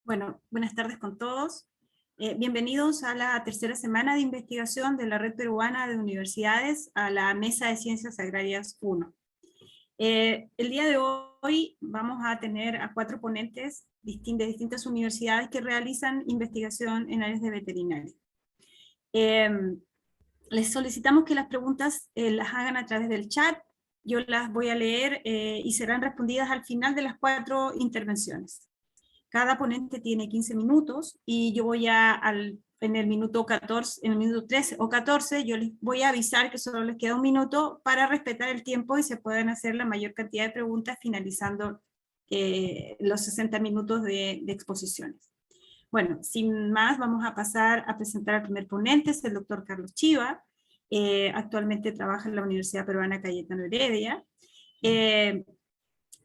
Bueno, buenas tardes con todos. Bienvenidos a la tercera semana de investigación de la Red Peruana de Universidades a la Mesa de Ciencias Agrarias 1. El día de hoy vamos a tener a 4 ponentes de distintas universidades que realizan investigación en áreas de veterinaria. Les solicitamos que las preguntas las hagan a través del chat. Yo las voy a leer y serán respondidas al final de las 4 intervenciones. Cada ponente tiene 15 minutos y yo voy en el minuto 14, en el minuto 13 o 14, yo les voy a avisar que solo les queda un minuto para respetar el tiempo y se puedan hacer la mayor cantidad de preguntas finalizando los 60 minutos de exposiciones. Bueno, sin más, vamos a pasar a presentar al primer ponente, es el doctor Carlos Chiva. Actualmente trabaja en la Universidad Peruana Cayetano Heredia.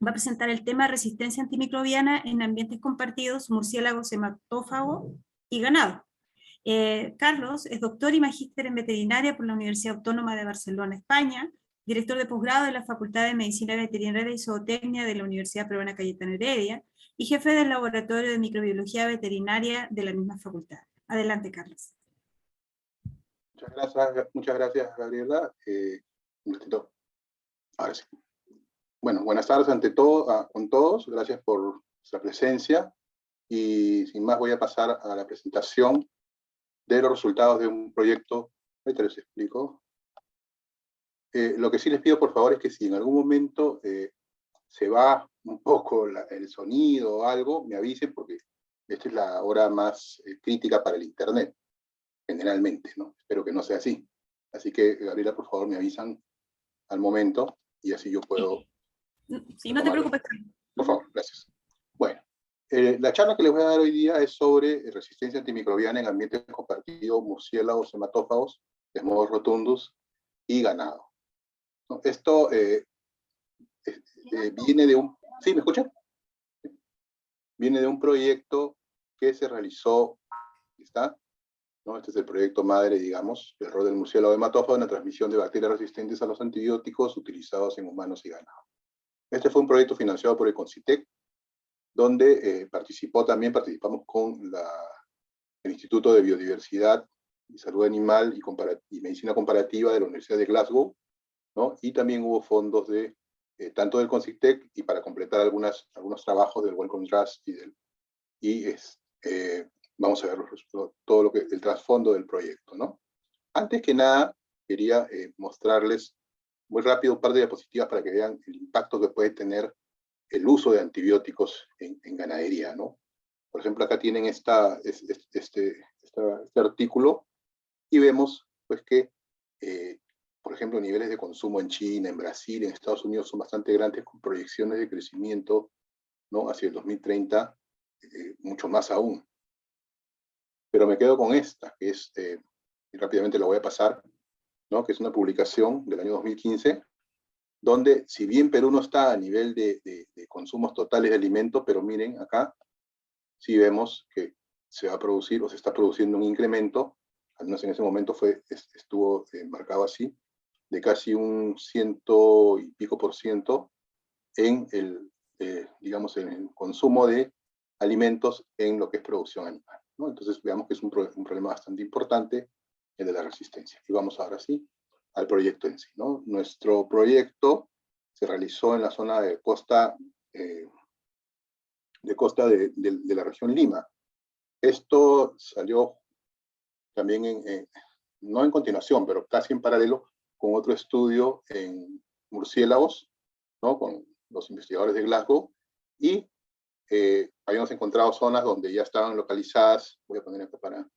Va a presentar el tema resistencia antimicrobiana en ambientes compartidos, murciélagos, hematófago y ganado. Carlos es doctor y magíster en veterinaria por la Universidad Autónoma de Barcelona, España, director de posgrado de la Facultad de Medicina Veterinaria y Zootecnia de la Universidad Peruana Cayetano Heredia y jefe del Laboratorio de Microbiología Veterinaria de la misma facultad. Adelante, Carlos. Muchas gracias, Gabriela. Un ratito. Ahora sí. Bueno, buenas tardes ante todo, con todos. Gracias por vuestra presencia. Y sin más voy a pasar a la presentación de los resultados de un proyecto. Ahorita les explico. Lo que sí les pido, por favor, es que si en algún momento se va un poco el sonido o algo, me avisen, porque esta es la hora más crítica para el Internet, generalmente, ¿no? Espero que no sea así. Así que, Gabriela, por favor, me avisan al momento y así yo puedo... Sí, no te preocupes. Por favor, gracias. Bueno, la charla que les voy a dar hoy día es sobre resistencia antimicrobiana en ambientes compartidos, murciélagos, hematófagos, Desmodus rotundus y ganado. ¿No? Esto viene de un... ¿Sí, me escuchan? Viene de un proyecto que se realizó, ¿está? ¿No? Este es el proyecto madre, digamos, el rol del murciélago hematófago en la transmisión de bacterias resistentes a los antibióticos utilizados en humanos y ganado. Este fue un proyecto financiado por el CONCITEC, donde participamos con el Instituto de Biodiversidad y Salud Animal y Medicina Comparativa de la Universidad de Glasgow, ¿no? Y también hubo fondos tanto del CONCITEC y para completar algunos trabajos del Wellcome Trust vamos a ver todo el trasfondo del proyecto, ¿no? Antes que nada, quería mostrarles muy rápido un par de diapositivas para que vean el impacto que puede tener el uso de antibióticos en ganadería, ¿no? Por ejemplo, acá tienen este artículo y vemos pues, que, por ejemplo, niveles de consumo en China, en Brasil, en Estados Unidos son bastante grandes, con proyecciones de crecimiento, ¿no? Hacia el 2030, mucho más aún. Pero me quedo con esta, que es, y rápidamente la voy a pasar, ¿no? Que es una publicación del año 2015, donde si bien Perú no está a nivel de consumos totales de alimentos, pero miren acá, sí vemos que se va a producir o se está produciendo un incremento, al menos en ese momento estuvo marcado así, de casi un 100 y pico % en digamos, en el consumo de alimentos en lo que es producción animal, ¿no? Entonces veamos que es un problema bastante importante el de la resistencia. Y vamos ahora sí al proyecto en sí, ¿no? Nuestro proyecto se realizó en la zona de costa de la región Lima. Esto salió también no en continuación, pero casi en paralelo con otro estudio en murciélagos, ¿no? Con los investigadores de Glasgow, y habíamos encontrado zonas donde ya estaban localizadas. Voy a poner acá para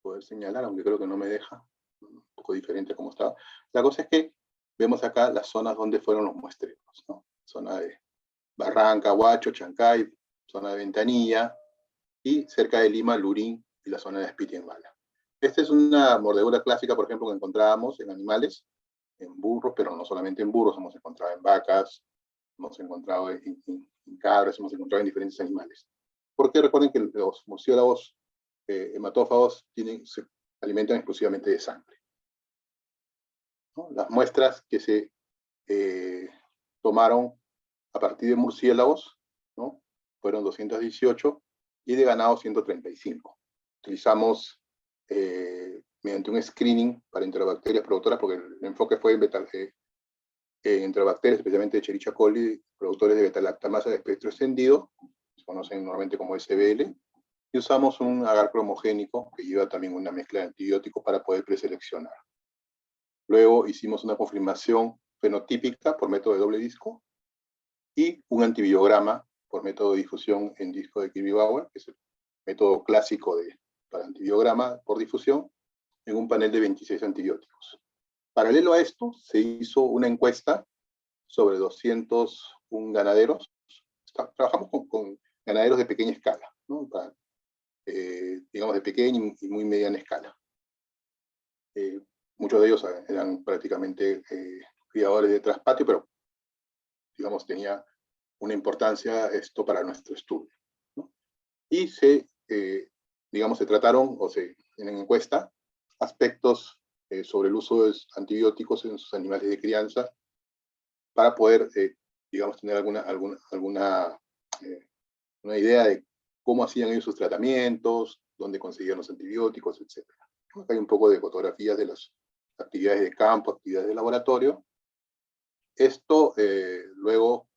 poder señalar, aunque creo que no me deja, un poco diferente a cómo estaba. La cosa es que vemos acá las zonas donde fueron los muestreos, ¿no? Zona de Barranca, Huacho, Chancay, zona de Ventanilla, y cerca de Lima, Lurín y la zona de Aspitienbala. Esta es una mordedura clásica, por ejemplo, que encontrábamos en animales, en burros, pero no solamente en burros, hemos encontrado en vacas, hemos encontrado en cabras, hemos encontrado en diferentes animales. Porque recuerden que los murciélagos hematófagos se alimentan exclusivamente de sangre, ¿no? Las muestras que se tomaron a partir de murciélagos, ¿no? fueron 218, y de ganado 135. Utilizamos mediante un screening para enterobacterias productoras, porque el enfoque fue en enterobacterias, especialmente de Escherichia coli, productores de beta-lactamasa de espectro extendido, se conocen normalmente como SBL, y usamos un agar cromogénico que lleva también una mezcla de antibióticos para poder preseleccionar. Luego hicimos una confirmación fenotípica por método de doble disco y un antibiograma por método de difusión en disco de Kirby-Bauer, que es el método clásico para antibiograma por difusión, en un panel de 26 antibióticos. Paralelo a esto, se hizo una encuesta sobre 201 ganaderos. Trabajamos con ganaderos de pequeña escala, ¿no? Digamos de pequeña y muy mediana escala. Muchos de ellos eran prácticamente criadores de traspatio, pero digamos tenía una importancia esto para nuestro estudio, ¿no? Y digamos, se trataron, en encuesta, aspectos sobre el uso de antibióticos en sus animales de crianza para poder, digamos, tener una idea de cómo hacían ellos sus tratamientos, dónde conseguían los antibióticos, etc. Acá hay un poco de fotografías de las actividades de campo, actividades de laboratorio. Esto luego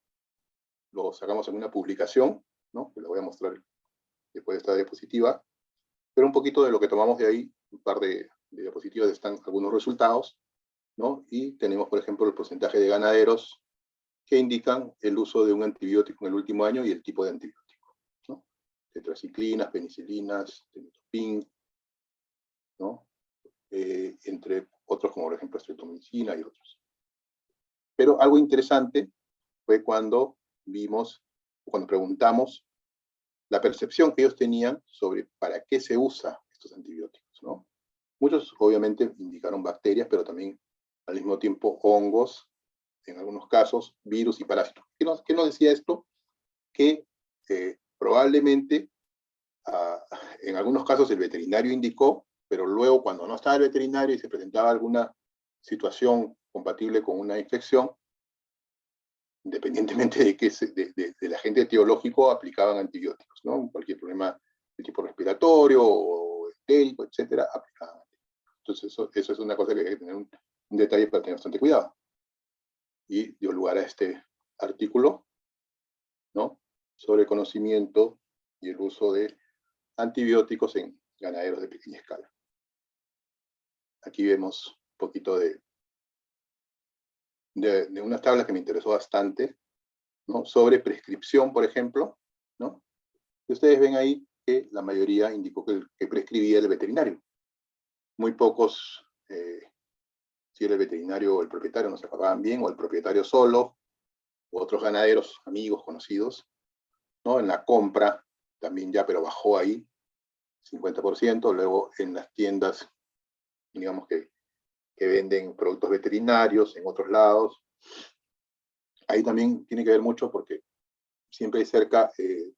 lo sacamos en una publicación, ¿no? Que la voy a mostrar después de esta diapositiva, pero un poquito de lo que tomamos de ahí, un par de diapositivas están algunos resultados, ¿no? Y tenemos, por ejemplo, el porcentaje de ganaderos que indican el uso de un antibiótico en el último año y el tipo de antibiótico, ¿no? Tetraciclinas, penicilinas, tenitopin, ¿no? Entre otros, como por ejemplo streptomicina y otros. Pero algo interesante fue cuando preguntamos la percepción que ellos tenían sobre para qué se usa estos antibióticos, ¿no? Muchos obviamente indicaron bacterias, pero también al mismo tiempo hongos, en algunos casos virus y parásitos. ¿Qué nos decía esto? Que probablemente en algunos casos el veterinario indicó, pero luego cuando no estaba el veterinario y se presentaba alguna situación compatible con una infección, independientemente del agente etiológico, aplicaban antibióticos, ¿no? Cualquier problema de tipo respiratorio o entérico, etcétera, aplicaban antibióticos. Entonces eso es una cosa que hay que tener un detalle para tener bastante cuidado. Y dio lugar a este artículo, ¿no? Sobre el conocimiento y el uso de antibióticos en ganaderos de pequeña escala. Aquí vemos un poquito de unas tablas que me interesó bastante, ¿no? Sobre prescripción, por ejemplo, ¿no? Y ustedes ven ahí que la mayoría indicó que prescribía el veterinario. Muy pocos, si era el veterinario o el propietario, no se pagaban bien, o el propietario solo, u otros ganaderos, amigos, conocidos, ¿no? En la compra también ya, pero bajó ahí, 50%, luego en las tiendas, digamos que venden productos veterinarios en otros lados. Ahí también tiene que ver mucho porque siempre hay cerca de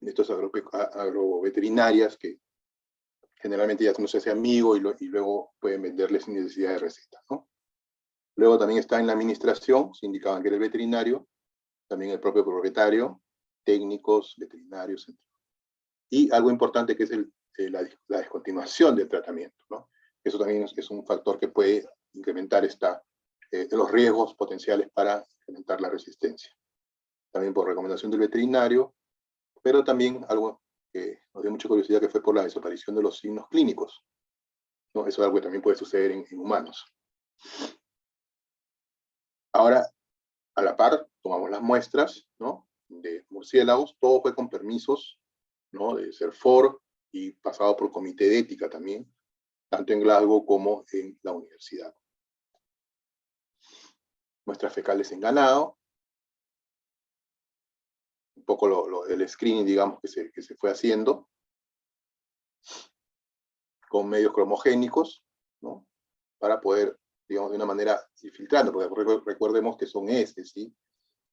estos agroveterinarias que generalmente ya uno se hace amigo y luego pueden venderles sin necesidad de receta, ¿no? Luego también está en la administración, se indicaban que era el veterinario, también el propio propietario, técnicos, veterinarios, etc. Y algo importante que es la descontinuación del tratamiento, ¿no? Eso también es un factor que puede incrementar los riesgos potenciales para incrementar la resistencia. También por recomendación del veterinario, pero también algo que nos dio mucha curiosidad, que fue por la desaparición de los signos clínicos, ¿no? Eso es algo que también puede suceder en humanos. Ahora, a la par, tomamos las muestras, ¿no? De murciélagos, todo fue con permisos, ¿no? De CERFOR y pasado por comité de ética también, tanto en Glasgow como en la universidad. Muestras fecales en ganado, un poco el screening, digamos, que se fue haciendo, con medios cromogénicos, ¿no? Para poder, digamos, de una manera ir filtrando, porque recordemos que son heces, ¿sí?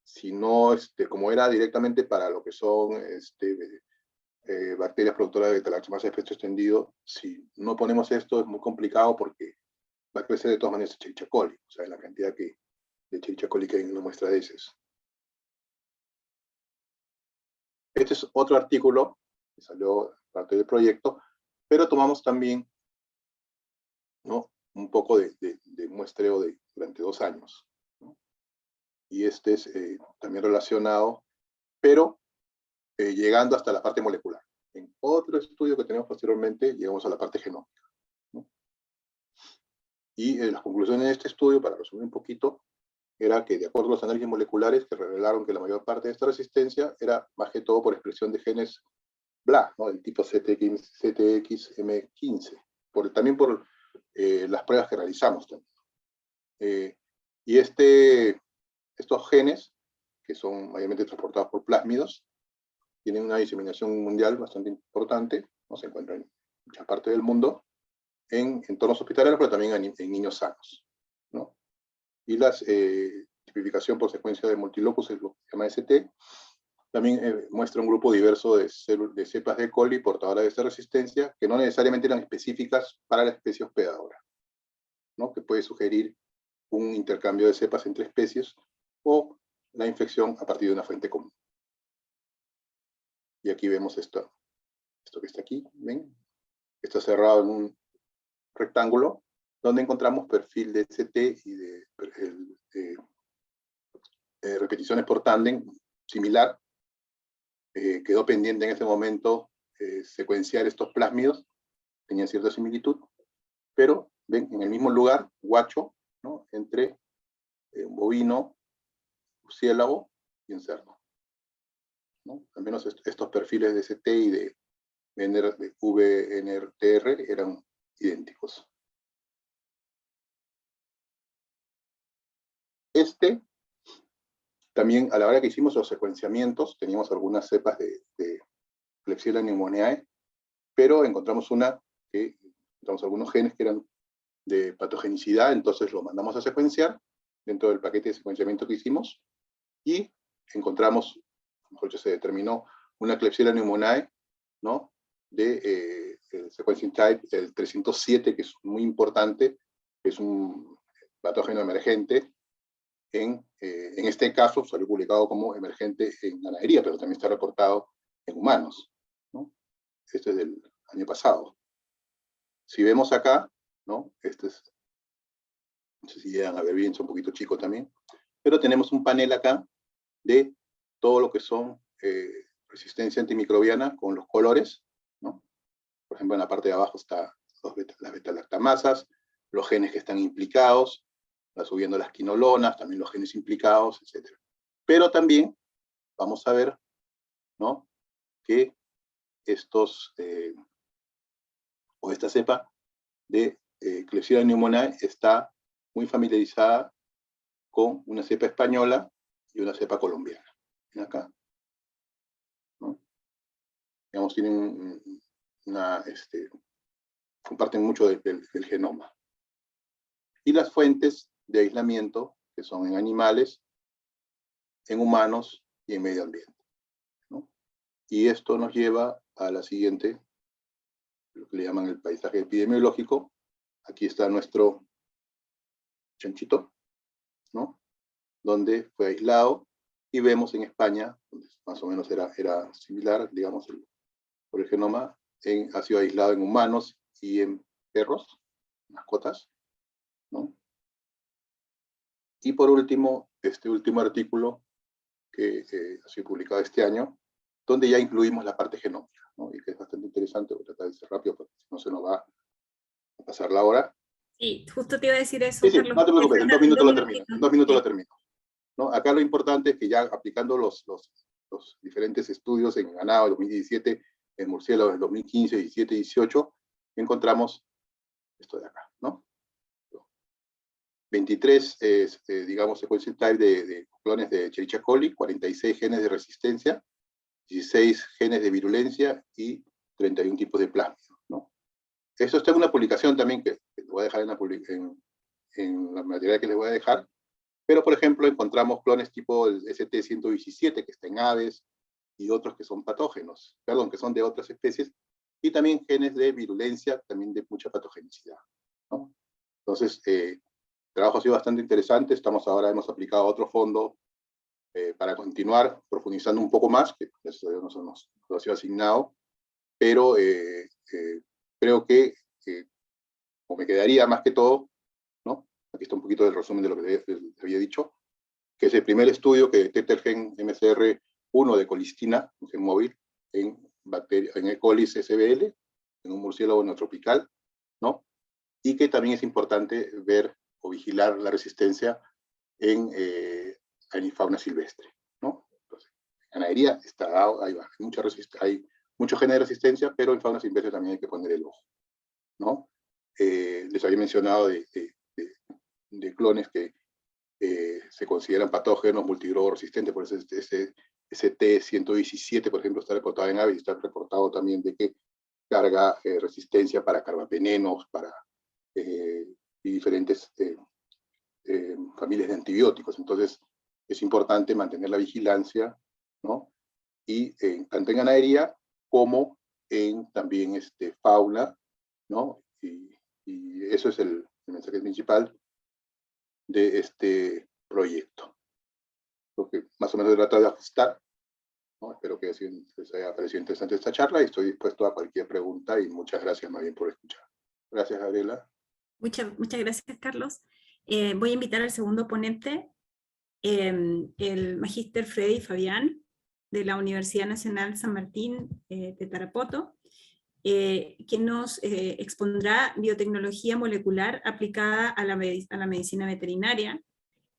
Si no, como era directamente para lo que son bacterias productoras de beta-lactamasa de espectro extendido, si no ponemos esto es muy complicado porque va a crecer de todas maneras Escherichia coli, o sea, la cantidad de Escherichia coli que hay en una muestra de heces. Este es otro artículo que salió parte del proyecto, pero tomamos también, ¿no?, un poco de muestreo durante 2 años, ¿no? Y este es también relacionado, pero llegando hasta la parte molecular. En otro estudio que tenemos posteriormente, llegamos a la parte genómica, ¿no? Y las conclusiones de este estudio, para resumir un poquito, era que de acuerdo a los análisis moleculares que revelaron que la mayor parte de esta resistencia era más que todo por expresión de genes BLA, ¿no?, del tipo CTXM15, también por las pruebas que realizamos también. Y estos genes, que son mayormente transportados por plásmidos, tienen una diseminación mundial bastante importante, ¿no? Se encuentran en muchas partes del mundo, en entornos hospitalarios, pero también en niños sanos, ¿no? Y la tipificación por secuencia de multilocus, es lo que se llama ST, también muestra un grupo diverso de cepas de E. coli portadoras de esta resistencia, que no necesariamente eran específicas para la especie hospedadora, ¿no?, que puede sugerir un intercambio de cepas entre especies o la infección a partir de una fuente común. Y aquí vemos esto que está aquí, ¿ven? Está cerrado en un rectángulo, donde encontramos perfil de ST y de repeticiones por tándem similar. Quedó pendiente en este momento secuenciar estos plásmidos, tenían cierta similitud, pero ven, en el mismo lugar, guacho, ¿no?, entre un bovino, murciélago y un cerdo, ¿no? Al menos estos perfiles de ST y de VNTR eran idénticos. También, a la hora que hicimos los secuenciamientos, teníamos algunas cepas de Klebsiella pneumoniae, pero encontramos algunos genes que eran de patogenicidad, entonces lo mandamos a secuenciar dentro del paquete de secuenciamiento que hicimos, y encontramos, mejor dicho, se determinó una Klebsiella pneumoniae, ¿no?, de el sequencing type, el 307, que es muy importante, que es un patógeno emergente. En este caso salió publicado como emergente en ganadería, pero también está reportado en humanos, ¿no? Este es del año pasado. Si vemos acá, ¿no?, no sé si llegan a ver bien, es un poquito chico también, pero tenemos un panel acá de todo lo que son resistencia antimicrobiana con los colores, ¿no? Por ejemplo, en la parte de abajo están las beta-lactamasas, los genes que están implicados, subiendo las quinolonas, también los genes implicados, etc. Pero también vamos a ver, ¿no?, que esta cepa de Klebsiella pneumoniae está muy familiarizada con una cepa española y una cepa colombiana. ¿Ven acá? ¿No? Digamos, tienen comparten mucho del genoma. Y las fuentes de aislamiento, que son en animales, en humanos y en medio ambiente, ¿no? Y esto nos lleva a la siguiente, lo que le llaman el paisaje epidemiológico. Aquí está nuestro chanchito, ¿no?, donde fue aislado, y vemos en España, donde más o menos era similar, digamos, por el genoma, ha sido aislado en humanos y en perros, mascotas, ¿no? Y por último, este último artículo que ha sido publicado este año, donde ya incluimos la parte genómica, ¿no?, y que es bastante interesante. Voy a tratar de ser rápido porque si no se nos va a pasar la hora. Sí, justo te iba a decir eso, Sí, Carlos. no te preocupes, en 2 minutos lo termino. En 2 minutos Sí. lo termino, ¿no? Acá lo importante es que ya aplicando los diferentes estudios en ganado, 2017, en murciélago, en 2015, 17, 18, encontramos esto de acá, ¿no? 23, digamos, sequencing type de clones de Escherichia coli, 46 genes de resistencia, 16 genes de virulencia y 31 tipos de plasmido, ¿no? Eso está en una publicación también que les voy a dejar en la material que les voy a dejar. Pero, por ejemplo, encontramos clones tipo el ST117, que está en aves, y otros que son patógenos, perdón, que son de otras especies, y también genes de virulencia, también de mucha patogenicidad, ¿no? Entonces, el trabajo ha sido bastante interesante. Hemos aplicado a otro fondo para continuar profundizando un poco más, que eso no se nos ha sido asignado, pero creo que, o me quedaría más que todo, ¿no? Aquí está un poquito del resumen de lo que les había dicho, que es el primer estudio que detecta el gen MCR1 de colistina, un gen móvil, en E. coli SBL, en un murciélago neotropical, ¿no? Y que también es importante ver o vigilar la resistencia en fauna silvestre, ¿no? Entonces, en ganadería está dado, hay muchos genes de resistencia, pero en fauna silvestre también hay que poner el ojo, ¿no? Les había mencionado de clones que se consideran patógenos multigrado resistentes, por eso ese T117, por ejemplo, está reportado en aves y está reportado también de que carga resistencia para carbapenenos, para y diferentes familias de antibióticos. Entonces, es importante mantener la vigilancia, ¿no? Y tanto en ganadería como en también fauna, ¿no? Y eso es el mensaje principal de este proyecto. Lo que más o menos trata de ajustar, ¿no? Espero que les haya parecido interesante esta charla y estoy dispuesto a cualquier pregunta y muchas gracias más bien por escuchar. Gracias, Gabriela. Muchas gracias, Carlos. Voy a invitar al segundo ponente, el magíster Freddy Fabián, de la Universidad Nacional San Martín de Tarapoto, que nos expondrá biotecnología molecular aplicada a la medicina veterinaria.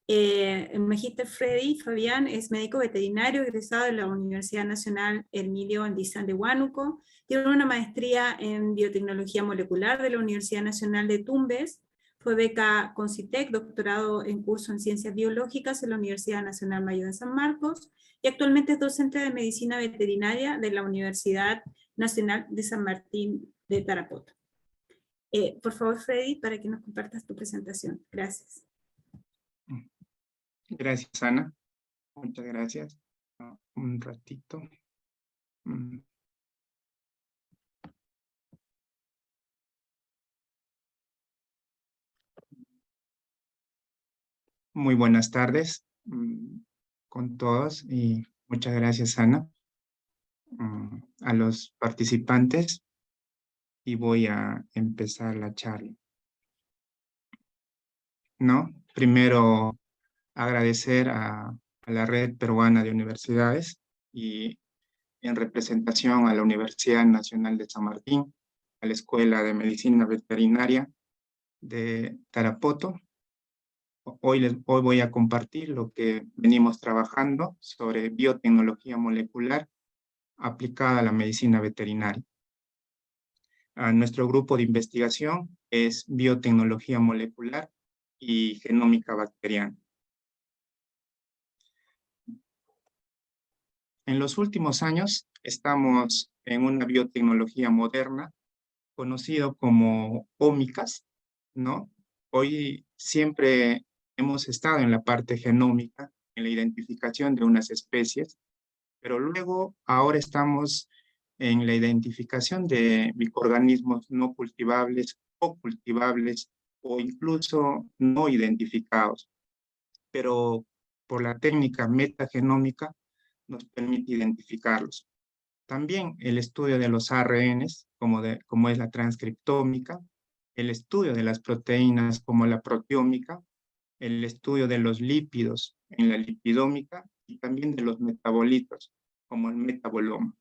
El magíster Freddy Fabián es médico veterinario egresado de la Universidad Nacional Hermilio Andizán de Huánuco, tiene una maestría en biotecnología molecular de la Universidad Nacional de Tumbes, fue beca Concitec, doctorado en curso en ciencias biológicas en la Universidad Nacional Mayor de San Marcos, y actualmente es docente de medicina veterinaria de la Universidad Nacional de San Martín de Tarapoto. Por favor, Freddy, para que nos compartas tu presentación. Gracias. Gracias, Ana. Muchas gracias. Un ratito. Muy buenas tardes con todos y muchas gracias, Ana, a los participantes, y voy a empezar la charla. ¿No? Primero, agradecer a la Red Peruana de Universidades y en representación a la Universidad Nacional de San Martín, a la Escuela de Medicina Veterinaria de Tarapoto. Hoy voy a compartir lo que venimos trabajando sobre biotecnología molecular aplicada a la medicina veterinaria. Nuestro grupo de investigación es biotecnología molecular y genómica bacteriana. En los últimos años estamos en una biotecnología moderna, conocido como ómicas, ¿no? Hoy siempre hemos estado en la parte genómica, en la identificación de unas especies, pero luego ahora estamos en la identificación de microorganismos no cultivables o cultivables o incluso no identificados, pero por la técnica metagenómica nos permite identificarlos. También el estudio de los ARNs, como es la transcriptómica, el estudio de las proteínas como la proteómica, el estudio de los lípidos en la lipidómica y también de los metabolitos, como el metaboloma.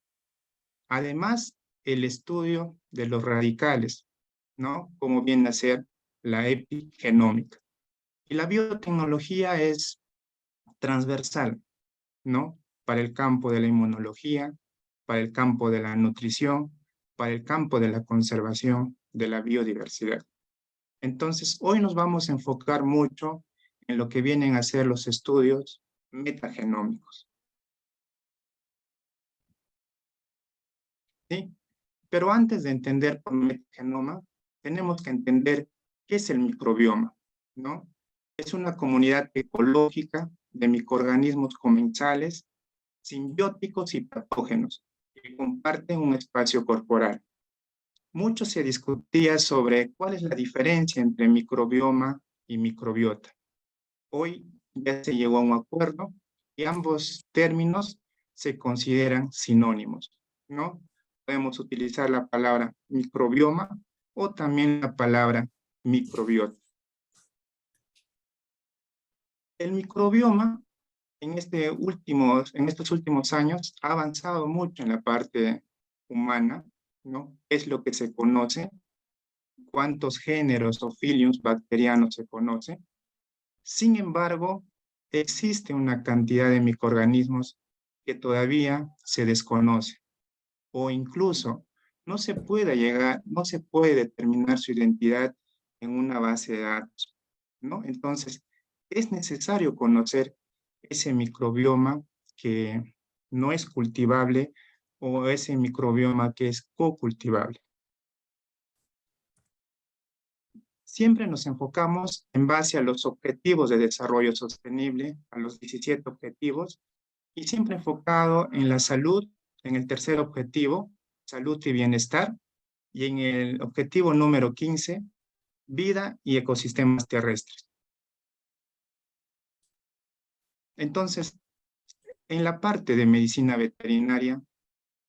Además, el estudio de los radicales, ¿no? Como viene a ser la epigenómica. Y la biotecnología es transversal, ¿no? Para el campo de la inmunología, para el campo de la nutrición, para el campo de la conservación de la biodiversidad. Entonces, hoy nos vamos a enfocar mucho en lo que vienen a ser los estudios metagenómicos. ¿Sí? Pero antes de entender por metagenoma, tenemos que entender qué es el microbioma, ¿no? Es una comunidad ecológica de microorganismos comensales, simbióticos y patógenos, que comparten un espacio corporal. Mucho se discutía sobre cuál es la diferencia entre microbioma y microbiota. Hoy ya se llegó a un acuerdo y ambos términos se consideran sinónimos, ¿no? Podemos utilizar la palabra microbioma o también la palabra microbiota. El microbioma en estos últimos años ha avanzado mucho en la parte humana, ¿no? Es lo que se conoce, cuántos géneros o filiums bacterianos se conocen. Sin embargo, existe una cantidad de microorganismos que todavía se desconoce o incluso no se puede determinar su identidad en una base de datos, ¿no? Entonces, es necesario conocer ese microbioma que no es cultivable o ese microbioma que es co-cultivable. Siempre nos enfocamos en base a los objetivos de desarrollo sostenible, a los 17 objetivos, y siempre enfocado en la salud, en el tercer objetivo, salud y bienestar, y en el objetivo número 15, vida y ecosistemas terrestres. Entonces, en la parte de medicina veterinaria,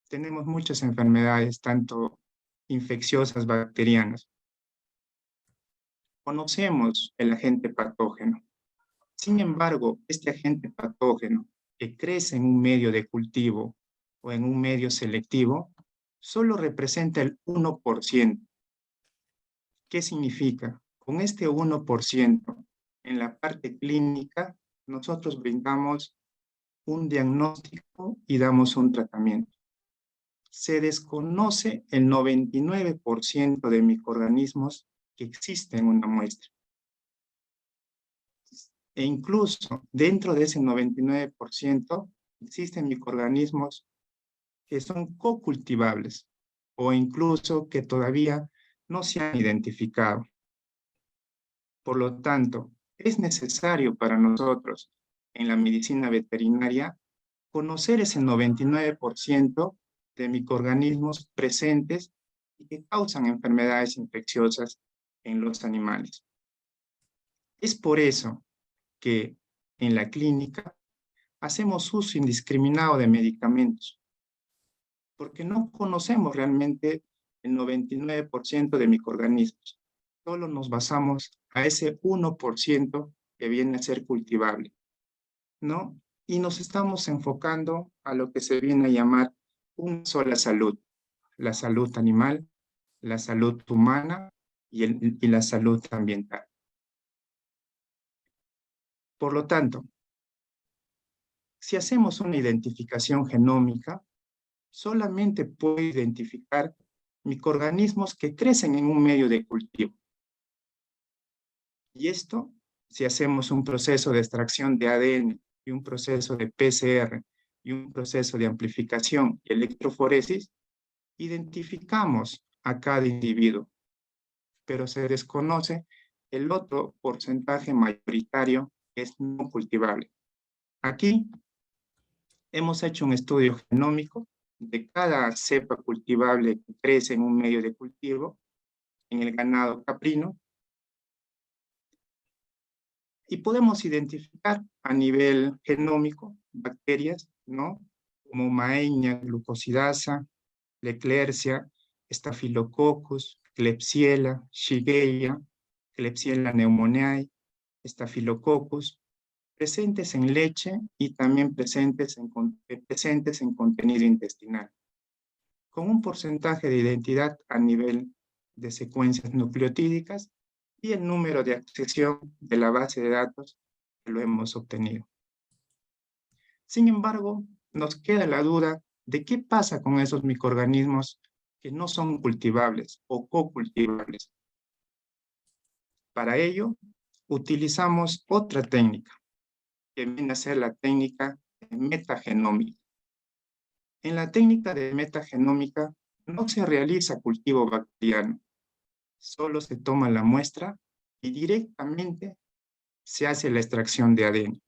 tenemos muchas enfermedades, tanto infecciosas, bacterianas. Conocemos el agente patógeno. Sin embargo, este agente patógeno que crece en un medio de cultivo o en un medio selectivo, solo representa el 1%. ¿Qué significa? Con este 1%, en la parte clínica, nosotros brindamos un diagnóstico y damos un tratamiento. Se desconoce el 99% de microorganismos que existen en una muestra. E incluso dentro de ese 99% existen microorganismos que son co-cultivables o incluso que todavía no se han identificado. Por lo tanto, es necesario para nosotros en la medicina veterinaria conocer ese 99% de microorganismos presentes y que causan enfermedades infecciosas en los animales. Es por eso que en la clínica hacemos uso indiscriminado de medicamentos, porque no conocemos realmente el 99% de microorganismos. Solo nos basamos a ese 1% que viene a ser cultivable, ¿no? Y nos estamos enfocando a lo que se viene a llamar una sola salud: la salud animal, la salud humana y la salud ambiental. Por lo tanto, si hacemos una identificación genómica, solamente puede identificar microorganismos que crecen en un medio de cultivo. Y esto, si hacemos un proceso de extracción de ADN y un proceso de PCR y un proceso de amplificación y electroforesis, identificamos a cada individuo, pero se desconoce el otro porcentaje mayoritario que es no cultivable. Aquí hemos hecho un estudio genómico de cada cepa cultivable que crece en un medio de cultivo en el ganado caprino y podemos identificar a nivel genómico bacterias, ¿no? Como Maenia, glucosidasa, Leclercia, Staphylococcus, Klebsiella, Shigella, Klebsiella pneumoniae, Staphylococcus, presentes en leche y también presentes en contenido intestinal, con un porcentaje de identidad a nivel de secuencias nucleotídicas y el número de accesión de la base de datos que lo hemos obtenido. Sin embargo, nos queda la duda de qué pasa con esos microorganismos que no son cultivables o co-cultivables. Para ello, utilizamos otra técnica, que viene a ser la técnica de metagenómica. En la técnica de metagenómica no se realiza cultivo bacteriano, solo se toma la muestra y directamente se hace la extracción de ADN.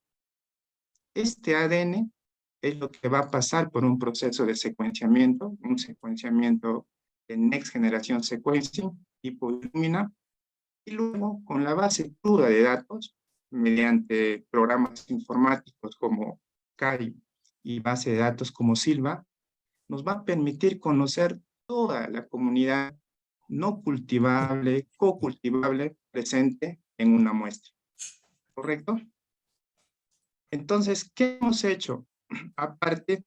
Este ADN es lo que va a pasar por un proceso de secuenciamiento, un secuenciamiento de Next Generation Sequencing tipo Illumina, y luego con la base cruda de datos, mediante programas informáticos como CAI y base de datos como Silva, nos va a permitir conocer toda la comunidad no cultivable, co-cultivable presente en una muestra. ¿Correcto? Entonces, ¿qué hemos hecho? Aparte,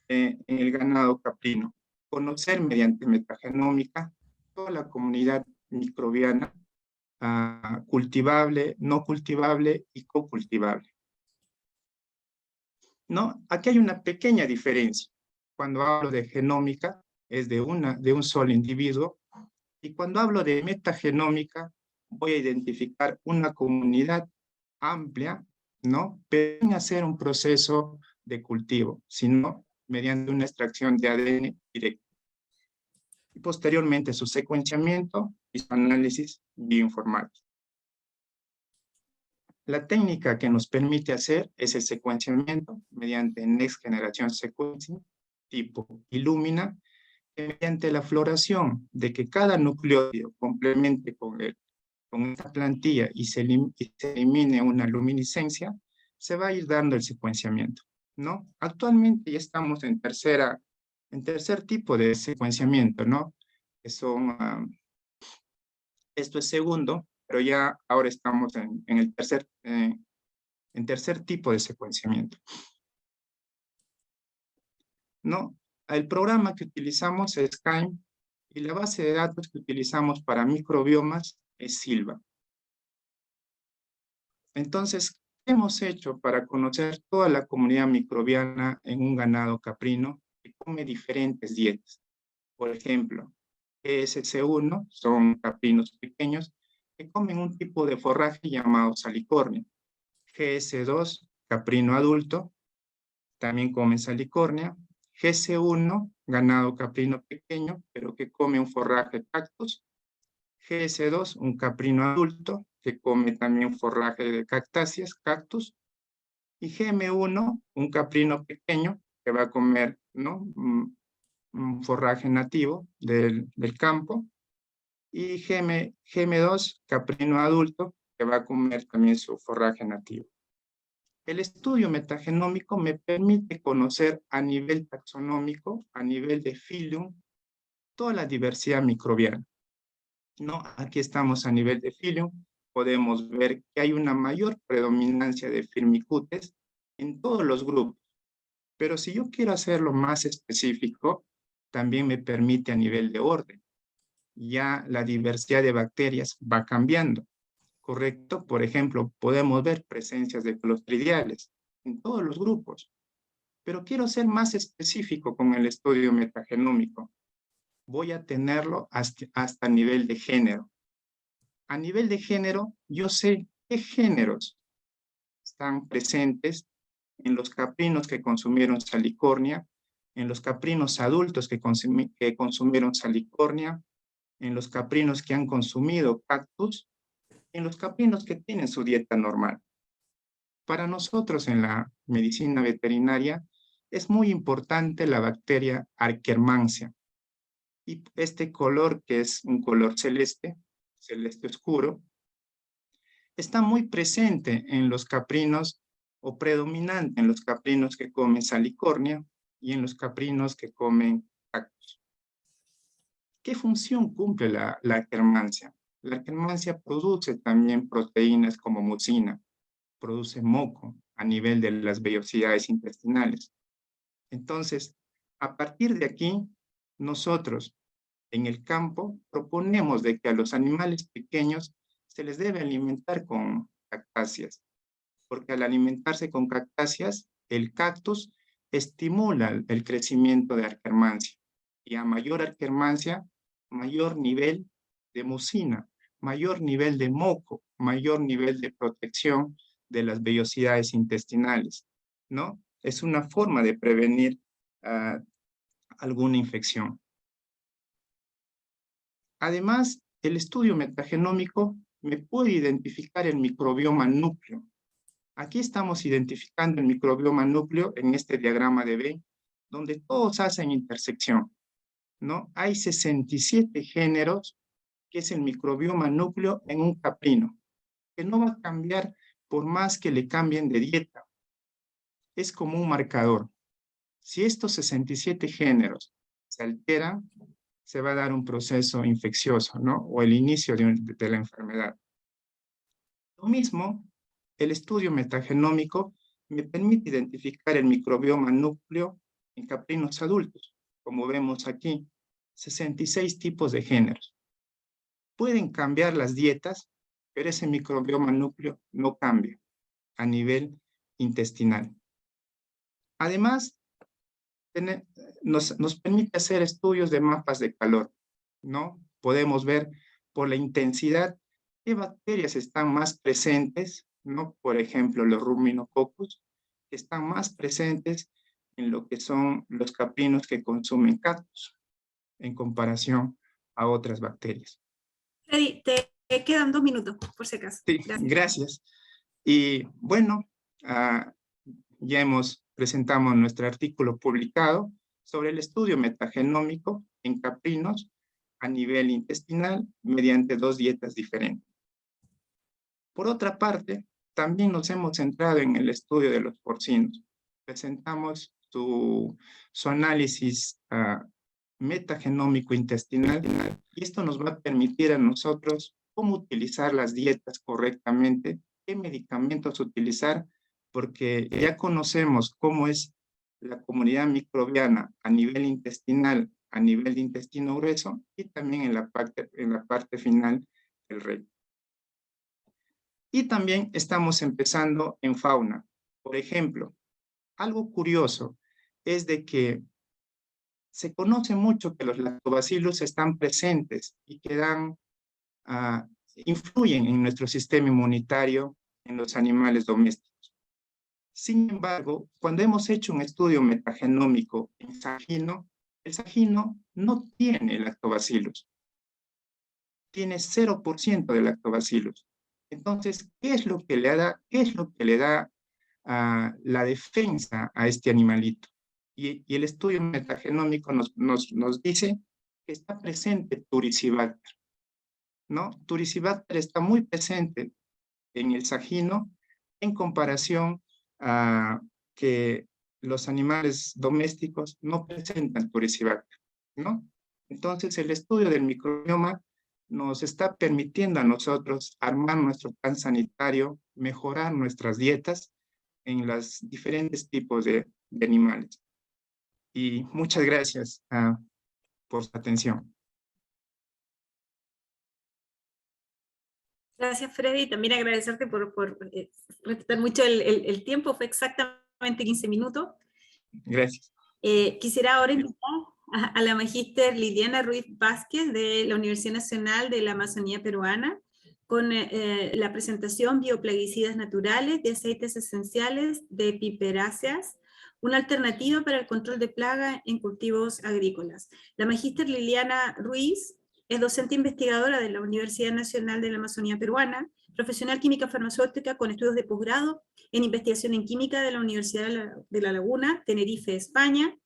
en el ganado caprino, conocer mediante metagenómica toda la comunidad microbiana cultivable, no cultivable y co-cultivable. ¿No? Aquí hay una pequeña diferencia. Cuando hablo de genómica, es de un solo individuo, y cuando hablo de metagenómica, voy a identificar una comunidad amplia, ¿no? Pero sin hacer un proceso de cultivo, sino mediante una extracción de ADN directo. Y posteriormente su secuenciamiento y su análisis bioinformático. La técnica que nos permite hacer es el secuenciamiento mediante Next Generation Sequencing tipo Illumina, que mediante la floración de que cada nucleótido complemente con esta plantilla y se elimine una luminiscencia, se va a ir dando el secuenciamiento, ¿no? Actualmente ya estamos en tercer tipo de secuenciamiento, ¿no? Que son, esto es segundo, pero ya ahora estamos en el tercer tipo de secuenciamiento. ¿No? El programa que utilizamos es KIME y la base de datos que utilizamos para microbiomas es Silva. Entonces, ¿qué hemos hecho para conocer toda la comunidad microbiana en un ganado caprino que come diferentes dietas? Por ejemplo, GSC1 son caprinos pequeños que comen un tipo de forraje llamado salicornia. GS2, caprino adulto, también comen salicornia. GS1, ganado caprino pequeño, pero que come un forraje cactus. GS2, un caprino adulto, que come también forraje de cactáceas, cactus. Y GM1, un caprino pequeño, que va a comer, ¿no? Un forraje nativo del campo. Y GM2, caprino adulto, que va a comer también su forraje nativo. El estudio metagenómico me permite conocer a nivel taxonómico, a nivel de filium, toda la diversidad microbiana. ¿No? Aquí estamos a nivel de filium, podemos ver que hay una mayor predominancia de firmicutes en todos los grupos. Pero si yo quiero hacerlo más específico, también me permite a nivel de orden. Ya la diversidad de bacterias va cambiando. ¿Correcto? Por ejemplo, podemos ver presencias de clostridiales en todos los grupos. Pero quiero ser más específico con el estudio metagenómico. Voy a tenerlo hasta nivel de género. A nivel de género, yo sé qué géneros están presentes en los caprinos que consumieron salicornia, en los caprinos adultos que consumieron salicornia, en los caprinos que han consumido cactus, en los caprinos que tienen su dieta normal. Para nosotros en la medicina veterinaria es muy importante la bacteria Akkermansia. Y este color, que es un color celeste, celeste oscuro, está muy presente en los caprinos o predominante en los caprinos que comen salicornia y en los caprinos que comen cactus. ¿Qué función cumple la Akkermansia? La Akkermansia produce también proteínas como mucina, produce moco a nivel de las vellosidades intestinales. Entonces, a partir de aquí, nosotros en el campo proponemos de que a los animales pequeños se les debe alimentar con cactáceas, porque al alimentarse con cactáceas, el cactus estimula el crecimiento de Akkermansia, y a mayor Akkermansia, mayor nivel de mucina, mayor nivel de moco, mayor nivel de protección de las vellosidades intestinales, ¿no? Es una forma de prevenir alguna infección. Además, el estudio metagenómico me puede identificar el microbioma núcleo. Aquí estamos identificando el microbioma núcleo en este diagrama de B, donde todos hacen intersección, ¿no? Hay 67 géneros, que es el microbioma núcleo en un caprino, que no va a cambiar por más que le cambien de dieta. es como un marcador. Si estos 67 géneros se alteran, se va a dar un proceso infeccioso, ¿no? O el inicio de la enfermedad. Lo mismo, el estudio metagenómico me permite identificar el microbioma núcleo en caprinos adultos. Como vemos aquí, 66 tipos de géneros. Pueden cambiar las dietas, pero ese microbioma núcleo no cambia a nivel intestinal. Además, nos permite hacer estudios de mapas de calor, ¿no? Podemos ver por la intensidad qué bacterias están más presentes, ¿no? Por ejemplo, los ruminococcus, que están más presentes en lo que son los caprinos que consumen cactus, en comparación a otras bacterias. Freddy, te quedan 2 minutos, por si acaso. Sí, gracias. Y bueno, ya presentamos nuestro artículo publicado sobre el estudio metagenómico en caprinos a nivel intestinal mediante 2 dietas diferentes. Por otra parte, también nos hemos centrado en el estudio de los porcinos. Presentamos su análisis metagenómico intestinal y esto nos va a permitir a nosotros cómo utilizar las dietas correctamente, qué medicamentos utilizar, porque ya conocemos cómo es la comunidad microbiana a nivel intestinal, a nivel de intestino grueso y también en la parte final del recto. Y también estamos empezando en fauna. Por ejemplo, algo curioso es de que se conoce mucho que los lactobacillus están presentes y que influyen en nuestro sistema inmunitario en los animales domésticos. Sin embargo, cuando hemos hecho un estudio metagenómico en sajino, el sajino no tiene lactobacillus. Tiene 0% de lactobacillus. Entonces, ¿qué es lo que le da la defensa a este animalito? Y el estudio metagenómico nos dice que está presente Turicibacter, ¿no? Turicibacter está muy presente en el sajino en comparación a que los animales domésticos no presentan Turicibacter, ¿no? Entonces, el estudio del microbioma nos está permitiendo a nosotros armar nuestro plan sanitario, mejorar nuestras dietas en los diferentes tipos de animales. Y muchas gracias por su atención. Gracias, Freddy. También agradecerte por respetar mucho el tiempo. Fue exactamente 15 minutos. Gracias. Quisiera ahora invitar a la magíster Liliana Ruiz Vázquez de la Universidad Nacional de la Amazonía Peruana con la presentación Bioplaguicidas naturales de aceites esenciales de piperáceas, una alternativa para el control de plaga en cultivos agrícolas. La magíster Liliana Ruiz es docente investigadora de la Universidad Nacional de la Amazonía Peruana, profesional química farmacéutica con estudios de posgrado en investigación en química de la Universidad de La Laguna, Tenerife, España.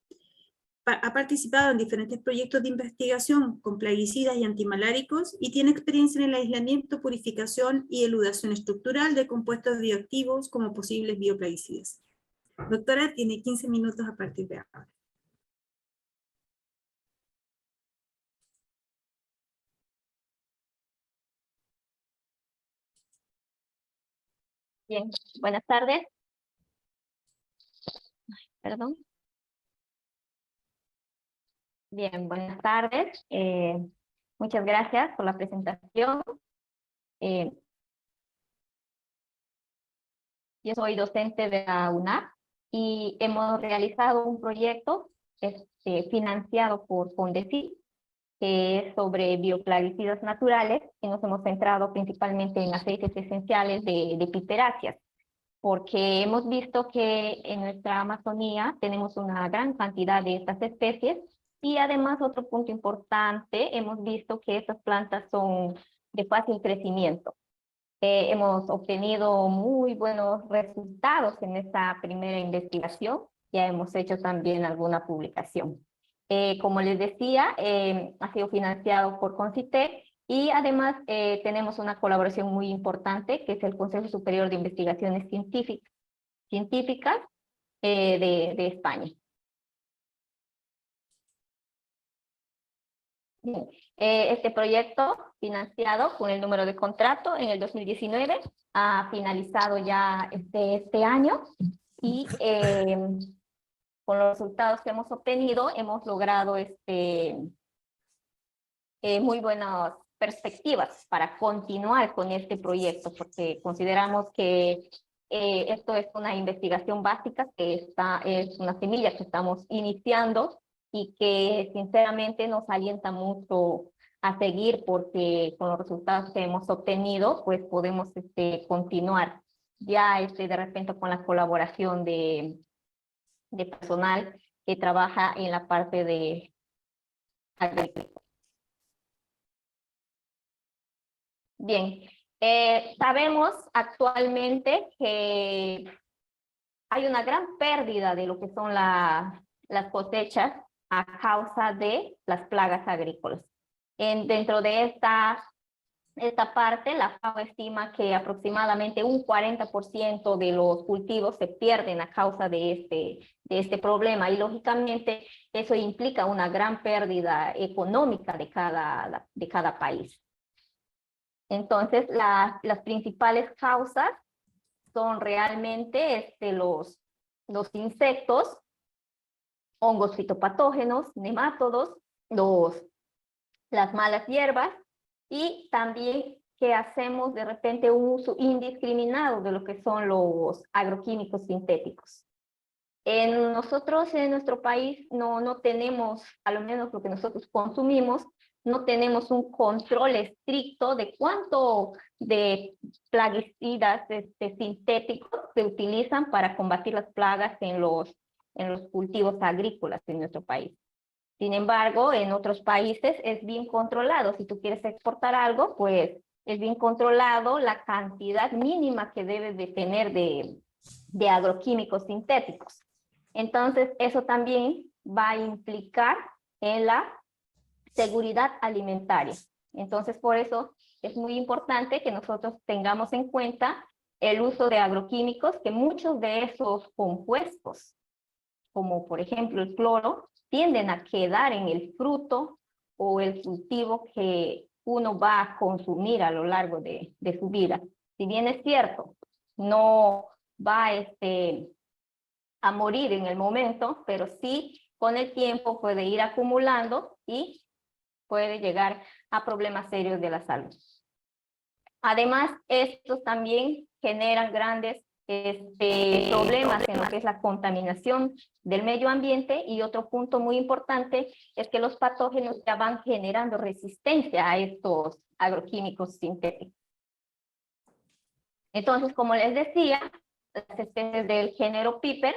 Ha participado en diferentes proyectos de investigación con plaguicidas y antimaláricos y tiene experiencia en el aislamiento, purificación y eludación estructural de compuestos bioactivos como posibles bioplaguicidas. Doctora, tiene 15 minutos a partir de ahora. Bien, buenas tardes. Perdón. Bien, buenas tardes. Muchas gracias por la presentación. Yo soy docente de la UNAP y hemos realizado un proyecto financiado por FONDECID, que es sobre bioplaguicidas naturales, y nos hemos centrado principalmente en aceites esenciales de piperáceas, porque hemos visto que en nuestra Amazonía tenemos una gran cantidad de estas especies, y además otro punto importante, hemos visto que estas plantas son de fácil crecimiento. Hemos obtenido muy buenos resultados en esta primera investigación, ya hemos hecho también alguna publicación. Como les decía, ha sido financiado por CONCITEC y además tenemos una colaboración muy importante que es el Consejo Superior de Investigaciones Científicas de España. Bien. Este proyecto financiado con el número de contrato en el 2019 ha finalizado ya este año y con los resultados que hemos obtenido hemos logrado muy buenas perspectivas para continuar con este proyecto, porque consideramos que esto es una investigación básica, que es una semilla que estamos iniciando y que sinceramente nos alienta mucho a seguir, porque con los resultados que hemos obtenido, pues podemos continuar ya de repente con la colaboración de personal que trabaja en la parte de agricultura. Bien, sabemos actualmente que hay una gran pérdida de lo que son las cosechas a causa de las plagas agrícolas. Dentro de esta parte, la FAO estima que aproximadamente un 40% de los cultivos se pierden a causa de este problema, y lógicamente eso implica una gran pérdida económica de cada país. Entonces, las principales causas son realmente los insectos, hongos fitopatógenos, nemátodos, las malas hierbas, y también que hacemos de repente un uso indiscriminado de lo que son los agroquímicos sintéticos. Nosotros en nuestro país no tenemos, a lo menos lo que nosotros consumimos, no tenemos un control estricto de cuánto de plaguicidas sintéticos se utilizan para combatir las plagas en los cultivos agrícolas en nuestro país. Sin embargo, en otros países es bien controlado. Si tú quieres exportar algo, pues es bien controlado la cantidad mínima que debes de tener de agroquímicos sintéticos. Entonces, eso también va a implicar en la seguridad alimentaria. Entonces, por eso es muy importante que nosotros tengamos en cuenta el uso de agroquímicos, que muchos de esos compuestos, como por ejemplo el cloro, tienden a quedar en el fruto o el cultivo que uno va a consumir a lo largo de su vida. Si bien es cierto, no va a morir en el momento, pero sí con el tiempo puede ir acumulando y puede llegar a problemas serios de la salud. Además, estos también generan grandes problemas en lo que es la contaminación del medio ambiente, y otro punto muy importante es que los patógenos ya van generando resistencia a estos agroquímicos sintéticos. Entonces, como les decía, las especies del género Piper,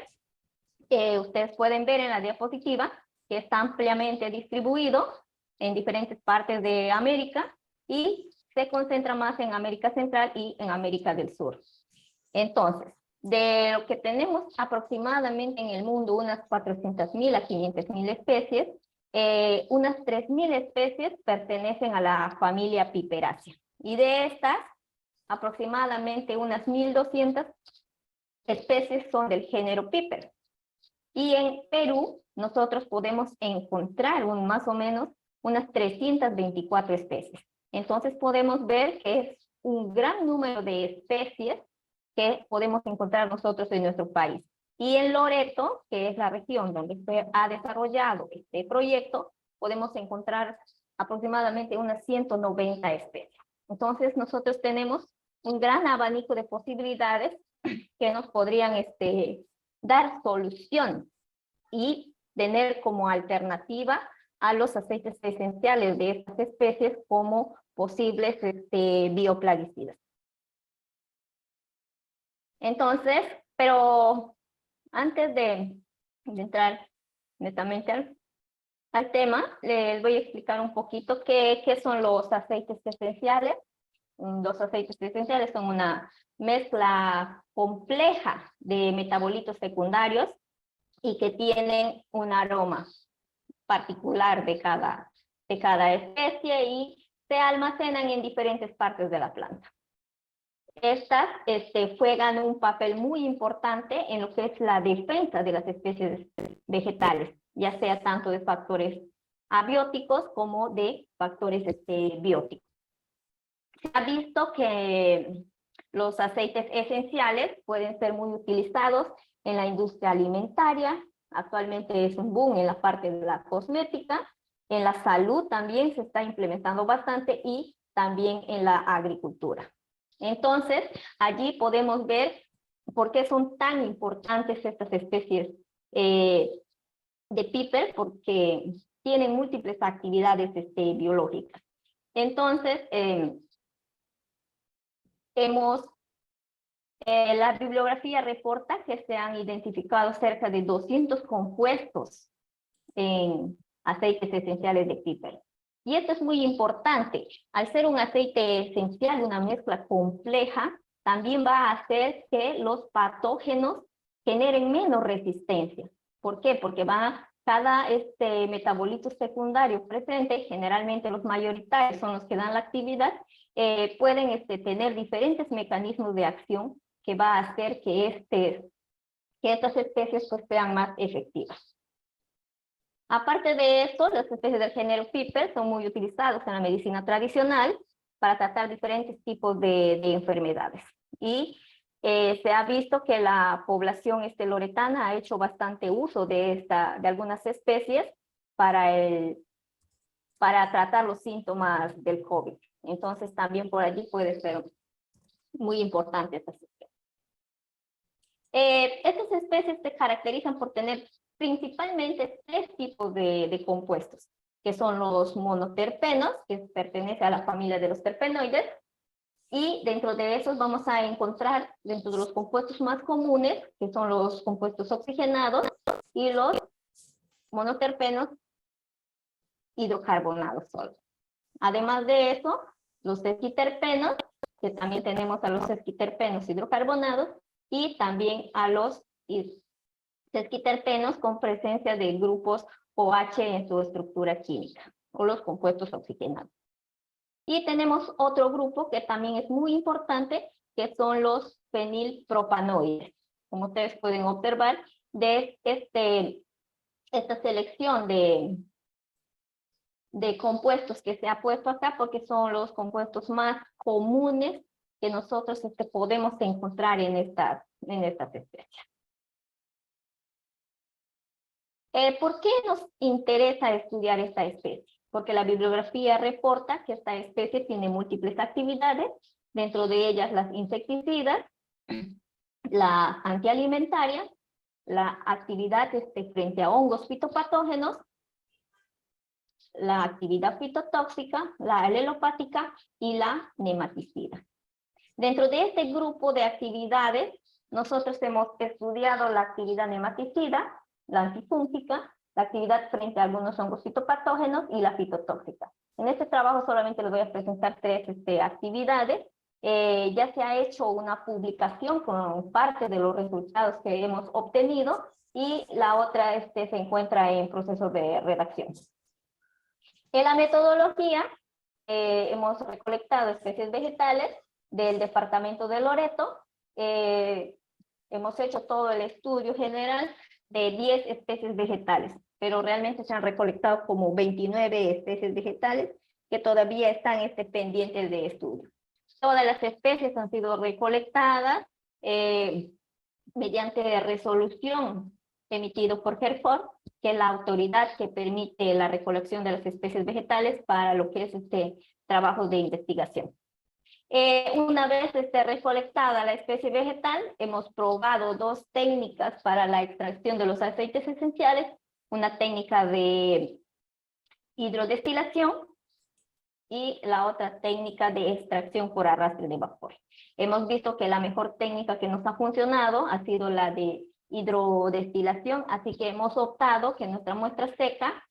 ustedes pueden ver en la diapositiva que está ampliamente distribuido en diferentes partes de América y se concentra más en América Central y en América del Sur. Entonces, de lo que tenemos aproximadamente en el mundo, unas 400.000 a 500.000 especies, unas 3.000 especies pertenecen a la familia Piperaceae. Y de estas, aproximadamente unas 1.200 especies son del género Piper. Y en Perú, nosotros podemos encontrar más o menos unas 324 especies. Entonces podemos ver que es un gran número de especies que podemos encontrar nosotros en nuestro país. Y en Loreto, que es la región donde se ha desarrollado este proyecto, podemos encontrar aproximadamente unas 190 especies. Entonces nosotros tenemos un gran abanico de posibilidades que nos podrían dar solución y tener como alternativa a los aceites esenciales de estas especies como posibles bioplaguicidas. Entonces, pero antes de entrar netamente al tema, les voy a explicar un poquito qué son los aceites esenciales. Los aceites esenciales son una mezcla compleja de metabolitos secundarios y que tienen un aroma particular de cada especie y se almacenan en diferentes partes de la planta. Estas juegan un papel muy importante en lo que es la defensa de las especies vegetales, ya sea tanto de factores abióticos como de factores bióticos. Se ha visto que los aceites esenciales pueden ser muy utilizados en la industria alimentaria. Actualmente es un boom en la parte de la cosmética. En la salud también se está implementando bastante y también en la agricultura. Entonces, allí podemos ver por qué son tan importantes estas especies de PIPER, porque tienen múltiples actividades biológicas. Entonces, la bibliografía reporta que se han identificado cerca de 200 compuestos en aceites esenciales de PIPER. Y esto es muy importante. Al ser un aceite esencial, una mezcla compleja, también va a hacer que los patógenos generen menos resistencia. ¿Por qué? Porque cada metabolito secundario presente, generalmente los mayoritarios son los que dan la actividad, pueden tener diferentes mecanismos de acción que va a hacer que estas especies pues, sean más efectivas. Aparte de esto, las especies del género PIPER son muy utilizadas en la medicina tradicional para tratar diferentes tipos de enfermedades. Y se ha visto que la población loretana ha hecho bastante uso de algunas especies para tratar los síntomas del COVID. Entonces también por allí puede ser muy importante estas especies. Estas especies se caracterizan por tener principalmente 3 tipos de compuestos, que son los monoterpenos, que pertenecen a la familia de los terpenoides, y dentro de esos vamos a encontrar dentro de los compuestos más comunes, que son los compuestos oxigenados y los monoterpenos hidrocarbonados solo. Además de eso, los sesquiterpenos, que también tenemos a los sesquiterpenos hidrocarbonados, y también a los sesquiterpenos con presencia de grupos OH en su estructura química, o los compuestos oxigenados. Y tenemos otro grupo que también es muy importante, que son los fenilpropanoides. Como ustedes pueden observar, de esta selección de compuestos que se ha puesto acá, porque son los compuestos más comunes que nosotros podemos encontrar en estas especies. ¿Por qué nos interesa estudiar esta especie? Porque la bibliografía reporta que esta especie tiene múltiples actividades, dentro de ellas las insecticidas, la antialimentaria, la actividad frente a hongos fitopatógenos, la actividad fitotóxica, la alelopática y la nematicida. Dentro de este grupo de actividades, nosotros hemos estudiado la actividad nematicida, la antifúngica, la actividad frente a algunos hongos fitopatógenos y la fitotóxica. En este trabajo solamente les voy a presentar 3 actividades. Ya se ha hecho una publicación con parte de los resultados que hemos obtenido y la otra se encuentra en proceso de redacción. En la metodología hemos recolectado especies vegetales del departamento de Loreto. Hemos hecho todo el estudio general de 10 especies vegetales, pero realmente se han recolectado como 29 especies vegetales que todavía están pendientes de estudio. Todas las especies han sido recolectadas mediante resolución emitido por HERFOR, que es la autoridad que permite la recolección de las especies vegetales para lo que es trabajo de investigación. Una vez recolectada la especie vegetal, hemos probado 2 técnicas para la extracción de los aceites esenciales, una técnica de hidrodestilación y la otra técnica de extracción por arrastre de vapor. Hemos visto que la mejor técnica que nos ha funcionado ha sido la de hidrodestilación, así que hemos optado que nuestra muestra seca,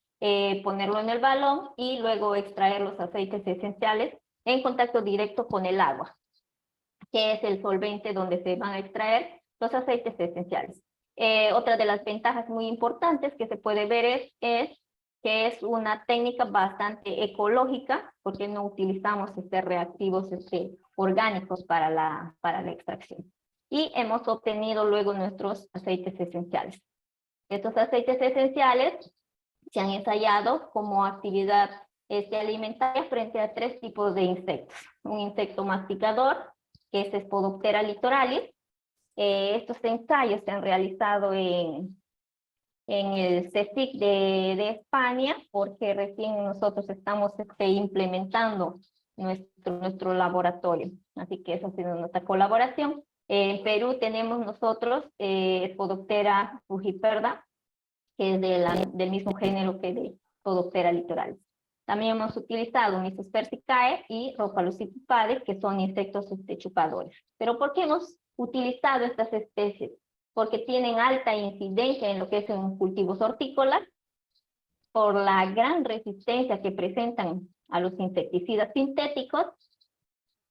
ponerlo en el balón y luego extraer los aceites esenciales en contacto directo con el agua, que es el solvente donde se van a extraer los aceites esenciales. Otra de las ventajas muy importantes que se puede ver es que es una técnica bastante ecológica, porque no utilizamos reactivos orgánicos para la extracción. Y hemos obtenido luego nuestros aceites esenciales. Estos aceites esenciales se han ensayado como actividad alimentaria frente a 3 tipos de insectos. Un insecto masticador, que es Spodoptera litoralis. Estos ensayos se han realizado en el CSIC de España, porque recién nosotros estamos implementando nuestro laboratorio. Así que esa ha sido nuestra colaboración. En Perú tenemos nosotros Spodoptera frugiperda, que es del mismo género que de Spodoptera litoralis. También hemos utilizado Mysus persicae y Rhopalocipipades, que son insectos chupadores. ¿Pero por qué hemos utilizado estas especies? Porque tienen alta incidencia en lo que son cultivos hortícolas, por la gran resistencia que presentan a los insecticidas sintéticos,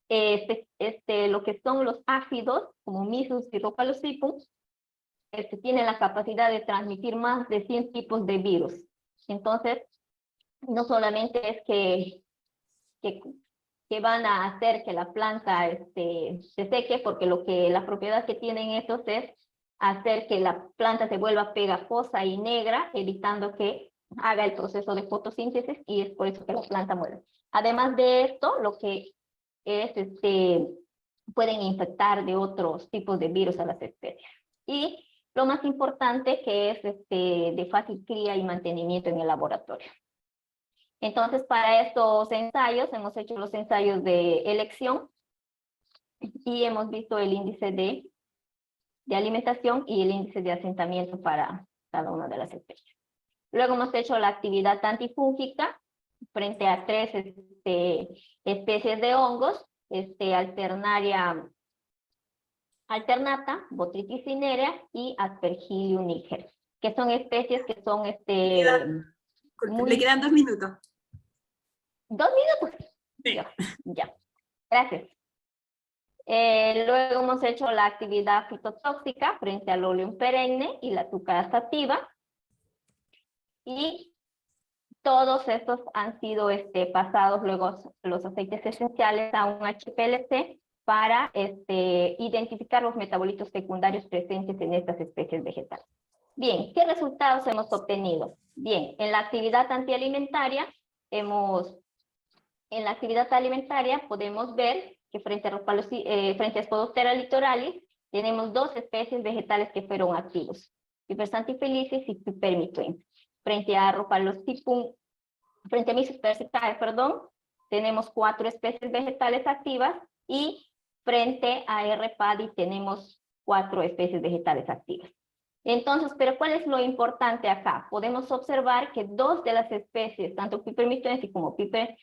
lo que son los áfidos, como Mysus y Rhopalocipum, tienen la capacidad de transmitir más de 100 tipos de virus. Entonces, no solamente es que van a hacer que la planta se seque, porque la propiedad que tienen estos es hacer que la planta se vuelva pegajosa y negra, evitando que haga el proceso de fotosíntesis, y es por eso que la planta muere. Además de esto, lo que es, pueden infectar de otros tipos de virus a las especies. Y lo más importante, que es de fácil cría y mantenimiento en el laboratorio. Entonces, para estos ensayos, hemos hecho los ensayos de elección y hemos visto el índice de alimentación y el índice de asentamiento para cada una de las especies. Luego hemos hecho la actividad antifúngica frente a 3 especies de hongos, Alternaria alternata, Botrytis cinerea y Aspergillus niger, que son especies que son Le quedan 2 minutos. 2 minutos. Sí. Ya. Gracias. Luego hemos hecho la actividad fitotóxica frente al Lolium perenne y la Tucara sativa. Y todos estos han sido pasados luego los aceites esenciales a un HPLC para identificar los metabolitos secundarios presentes en estas especies vegetales. Bien, ¿qué resultados hemos obtenido? Bien, en la actividad antialimentaria podemos ver que frente a Spodoptera litoralis tenemos 2 especies vegetales que fueron activos, Piper sanctifelicis y Piper mittuensis. Frente a Mysus persicae, tenemos 4 especies vegetales activas, y frente a R. padi tenemos 4 especies vegetales activas. Entonces, ¿pero cuál es lo importante acá? Podemos observar que 2 de las especies, tanto Piper mittuensis como Piper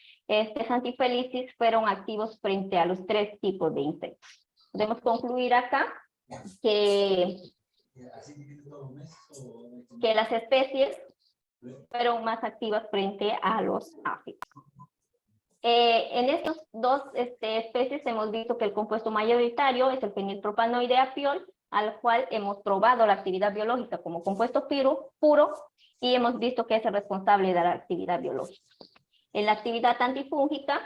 sanctifelicis, fueron activos frente a los 3 tipos de insectos. Podemos concluir acá que las especies fueron más activas frente a los áfidos. En estas 2 especies hemos visto que el compuesto mayoritario es el fenilpropanoideapiol, al cual hemos probado la actividad biológica como compuesto puro, y hemos visto que es el responsable de la actividad biológica. En la actividad antifúngica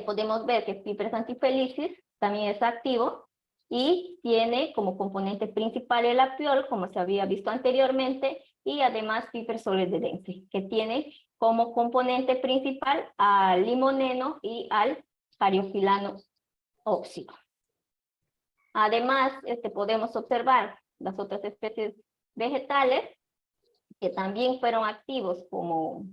podemos ver que Piper sanctifelicis también es activo y tiene como componente principal el apiol, como se había visto anteriormente, y además Piper solidarense, que tiene como componente principal al limoneno y al cariofilano óxido. Además, podemos observar las otras especies vegetales que también fueron activos como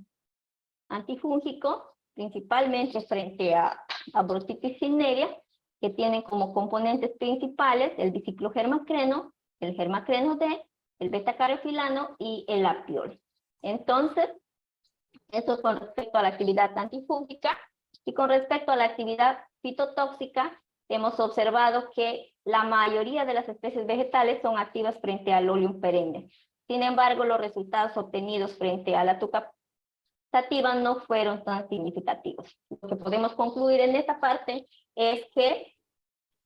antifúngicos, principalmente frente a Botrytis cinerea, que tienen como componentes principales el biciclogermacreno, el germacreno D, el beta-cariofilano y el apiol. Entonces, eso con respecto a la actividad antifúngica. Y con respecto a la actividad fitotóxica, hemos observado que la mayoría de las especies vegetales son activas frente al Lolium perenne. Sin embargo, los resultados obtenidos frente a la Tucara sativa no fueron tan significativos. Lo que podemos concluir en esta parte es que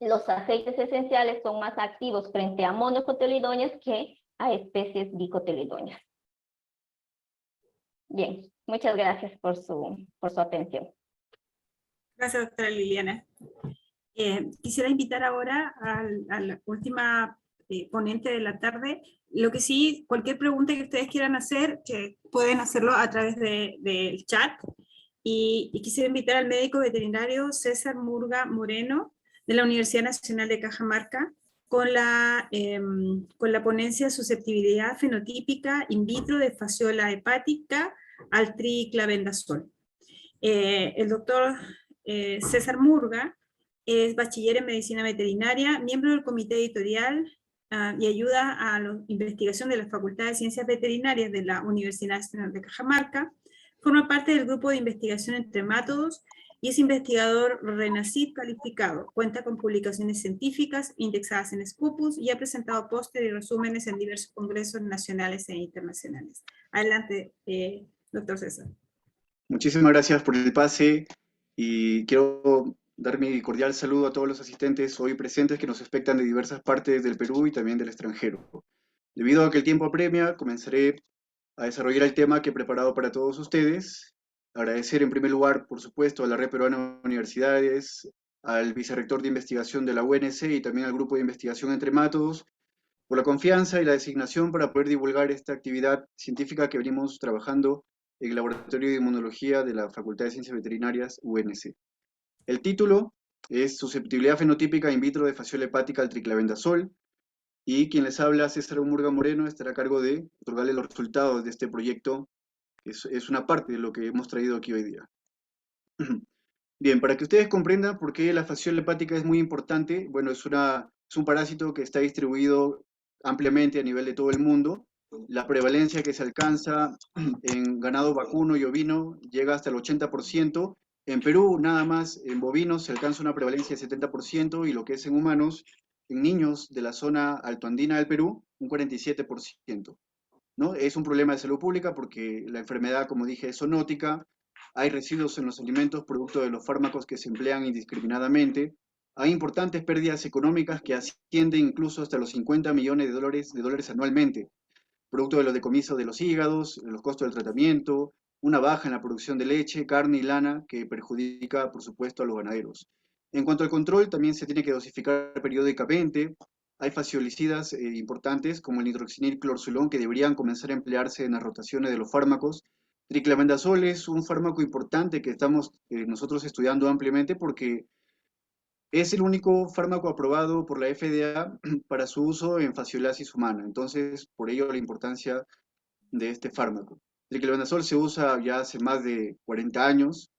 los aceites esenciales son más activos frente a monocotiledóneas que a especies dicotiledóneas. Bien, muchas gracias por su atención. Gracias, doctora Liliana. Quisiera invitar ahora a la última ponente de la tarde. Lo que sí, cualquier pregunta que ustedes quieran hacer, que pueden hacerlo a través del chat. Y quisiera invitar al médico veterinario César Murga Moreno, de la Universidad Nacional de Cajamarca, con la ponencia Susceptibilidad fenotípica in vitro de fasciola hepática al triclavendazol. El doctor César Murga es bachiller en medicina veterinaria, miembro del comité editorial y ayuda a la investigación de la Facultad de Ciencias Veterinarias de la Universidad Nacional de Cajamarca. Forma parte del grupo de investigación en tremátodos y es investigador RENACID calificado. Cuenta con publicaciones científicas indexadas en Scopus y ha presentado póster y resúmenes en diversos congresos nacionales e internacionales. Adelante, doctor César. Muchísimas gracias por el pase y quiero dar mi cordial saludo a todos los asistentes hoy presentes que nos expectan de diversas partes del Perú y también del extranjero. Debido a que el tiempo apremia, comenzaré a desarrollar el tema que he preparado para todos ustedes. Agradecer en primer lugar, por supuesto, a la Red Peruana de Universidades, al vicerrector de investigación de la UNC y también al grupo de investigación entre Matos, por la confianza y la designación para poder divulgar esta actividad científica que venimos trabajando en el Laboratorio de Inmunología de la Facultad de Ciencias Veterinarias UNC. El título es Susceptibilidad fenotípica in vitro de fasciola hepática al triclavendazol, y quien les habla, César Murga Moreno, estará a cargo de otorgarle los resultados de este proyecto, que es una parte de lo que hemos traído aquí hoy día. Bien, para que ustedes comprendan por qué la fasciola hepática es muy importante, bueno, es un parásito que está distribuido ampliamente a nivel de todo el mundo. La prevalencia que se alcanza en ganado vacuno y ovino llega hasta el 80%. En Perú, nada más, en bovinos se alcanza una prevalencia de 70%, y lo que es en humanos, en niños de la zona altoandina del Perú, un 47%. ¿No? Es un problema de salud pública porque la enfermedad, como dije, es zoonótica. Hay residuos en los alimentos producto de los fármacos que se emplean indiscriminadamente. Hay importantes pérdidas económicas que ascienden incluso hasta los 50 millones de dólares anualmente, producto de los decomisos de los hígados, los costos del tratamiento, una baja en la producción de leche, carne y lana que perjudica, por supuesto, a los ganaderos. En cuanto al control, también se tiene que dosificar periódicamente. Hay fasciolicidas importantes como el nitroxinil clorzulón que deberían comenzar a emplearse en las rotaciones de los fármacos. Triclavendazol es un fármaco importante que estamos nosotros estudiando ampliamente porque es el único fármaco aprobado por la FDA para su uso en fasciolasis humana. Entonces, por ello la importancia de este fármaco. El triclavendazol se usa ya hace más de 40 años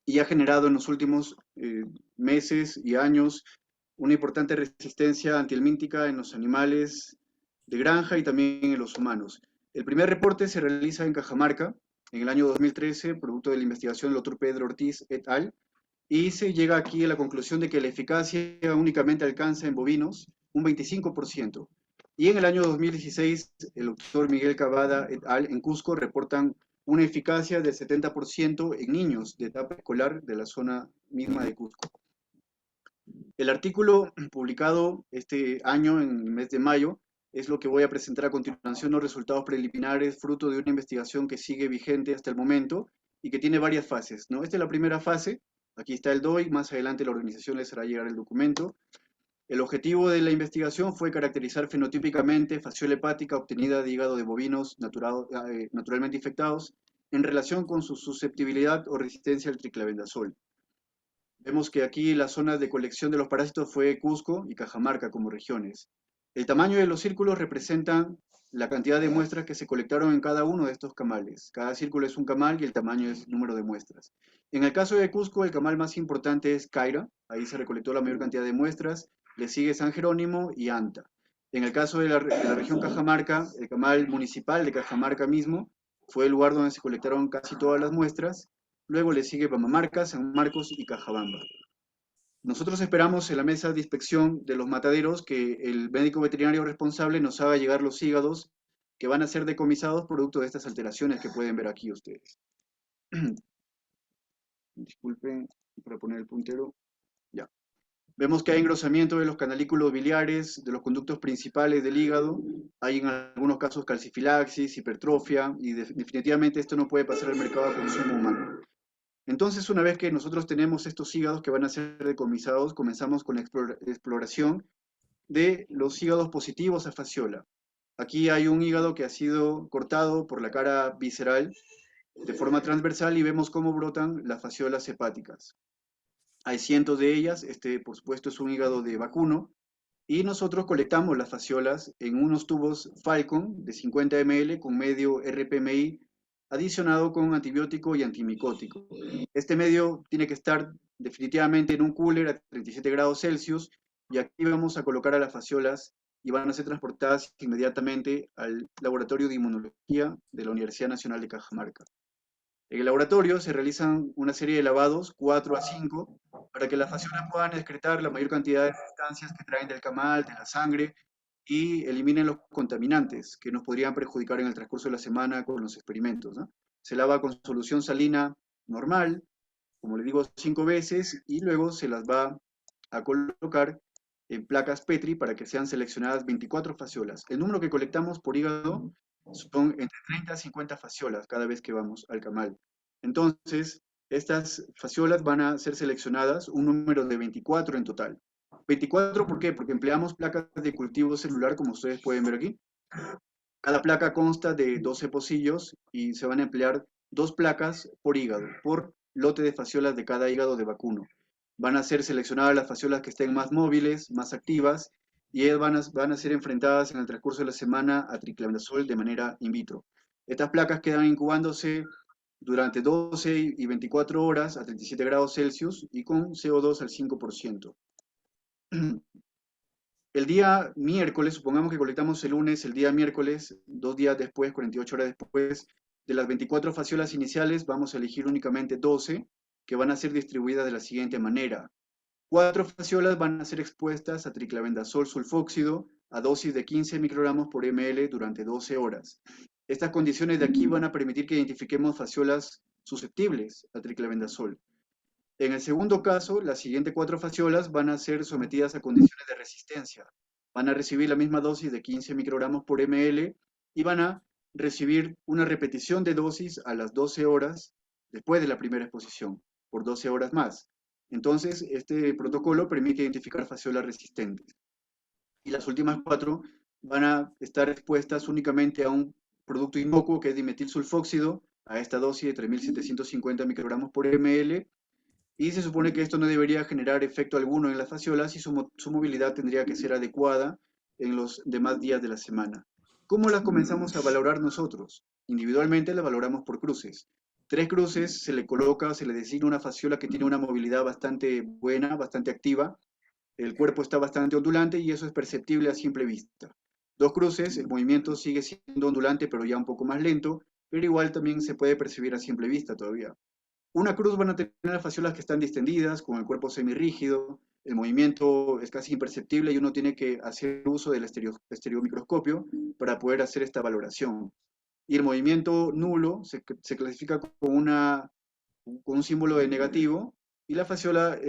y ha generado en los últimos meses y años una importante resistencia antihelmíntica en los animales de granja y también en los humanos. El primer reporte se realiza en Cajamarca en el año 2013, producto de la investigación del Dr. Pedro Ortiz et al., y se llega aquí a la conclusión de que la eficacia únicamente alcanza en bovinos un 25%. Y en el año 2016, el doctor Miguel Cavada et al. En Cusco reportan una eficacia del 70% en niños de etapa escolar de la zona misma de Cusco. El artículo publicado este año, en el mes de mayo, es lo que voy a presentar a continuación, los resultados preliminares, fruto de una investigación que sigue vigente hasta el momento y que tiene varias fases, ¿no? Esta es la primera fase. Aquí está el DOI, más adelante la organización les hará llegar el documento. El objetivo de la investigación fue caracterizar fenotípicamente fasciola hepática obtenida de hígado de bovinos naturalmente infectados en relación con su susceptibilidad o resistencia al triclavendazol. Vemos que aquí las zonas de colección de los parásitos fue Cusco y Cajamarca como regiones. El tamaño de los círculos representan la cantidad de muestras que se colectaron en cada uno de estos camales. Cada círculo es un camal y el tamaño es el número de muestras. En el caso de Cusco, el camal más importante es Caira, ahí se recolectó la mayor cantidad de muestras, le sigue San Jerónimo y Anta. En el caso de la región Cajamarca, el camal municipal de Cajamarca mismo fue el lugar donde se colectaron casi todas las muestras. Luego le sigue Pamamarca, San Marcos y Cajabamba. Nosotros esperamos en la mesa de inspección de los mataderos que el médico veterinario responsable nos haga llegar los hígados que van a ser decomisados producto de estas alteraciones que pueden ver aquí ustedes. Disculpen para poner el puntero. Ya. Vemos que hay engrosamiento de los canalículos biliares, de los conductos principales del hígado, hay en algunos casos calcifilaxis, hipertrofia, y definitivamente esto no puede pasar al mercado de consumo humano. Entonces, una vez que nosotros tenemos estos hígados que van a ser decomisados, comenzamos con la exploración de los hígados positivos a fasciola. Aquí hay un hígado que ha sido cortado por la cara visceral de forma transversal y vemos cómo brotan las fasciolas hepáticas. Hay cientos de ellas, este por supuesto es un hígado de vacuno, y nosotros colectamos las fasciolas en unos tubos Falcon de 50 ml con medio RPMI adicionado con antibiótico y antimicótico. Este medio tiene que estar definitivamente en un cooler a 37 grados Celsius y aquí vamos a colocar a las fasciolas y van a ser transportadas inmediatamente al Laboratorio de Inmunología de la Universidad Nacional de Cajamarca. En el laboratorio se realizan una serie de lavados, 4 a 5, para que las fasciolas puedan excretar la mayor cantidad de sustancias que traen del camal, de la sangre, y eliminen los contaminantes que nos podrían perjudicar en el transcurso de la semana con los experimentos, ¿no? Se lava con solución salina normal, como le digo, 5 veces, y luego se las va a colocar en placas Petri para que sean seleccionadas 24 fasciolas. El número que colectamos por hígado son entre 30 a 50 fasciolas cada vez que vamos al camal. Entonces, estas fasciolas van a ser seleccionadas, un número de 24 en total. 24, ¿por qué? Porque empleamos placas de cultivo celular, como ustedes pueden ver aquí. Cada placa consta de 12 pocillos y se van a emplear 2 placas por hígado, por lote de fasciolas de cada hígado de vacuno. Van a ser seleccionadas las fasciolas que estén más móviles, más activas, y ellas van a ser enfrentadas en el transcurso de la semana a triclambazol de manera in vitro. Estas placas quedan incubándose durante 12 y 24 horas a 37 grados Celsius y con CO2 al 5%. El día miércoles, supongamos que colectamos el lunes, el día miércoles, 2 días después, 48 horas después, de las 24 fasciolas iniciales, vamos a elegir únicamente 12, que van a ser distribuidas de la siguiente manera. 4 fasciolas van a ser expuestas a triclavendazol sulfóxido a dosis de 15 microgramos por ml durante 12 horas. Estas condiciones de aquí van a permitir que identifiquemos fasciolas susceptibles a triclavendazol. En el segundo caso, las siguientes 4 fasciolas van a ser sometidas a condiciones de resistencia. Van a recibir la misma dosis de 15 microgramos por ml y van a recibir una repetición de dosis a las 12 horas después de la primera exposición, por 12 horas más. Entonces, este protocolo permite identificar fasciolas resistentes. Y las últimas 4 van a estar expuestas únicamente a un producto inocuo que es dimetilsulfóxido, a esta dosis de 3.750 microgramos por ml, y se supone que esto no debería generar efecto alguno en las fasciolas y su movilidad tendría que ser adecuada en los demás días de la semana. ¿Cómo las comenzamos a valorar nosotros? Individualmente las valoramos por cruces. 3 cruces se le coloca, se le designa una fasciola que tiene una movilidad bastante buena, bastante activa, el cuerpo está bastante ondulante y eso es perceptible a simple vista. 2 cruces, el movimiento sigue siendo ondulante pero ya un poco más lento, pero igual también se puede percibir a simple vista todavía. Una cruz van a tener las fasciolas que están distendidas, con el cuerpo semirrígido, el movimiento es casi imperceptible y uno tiene que hacer uso del estereomicroscopio para poder hacer esta valoración. Y el movimiento nulo se clasifica con un símbolo de negativo, y la fasciola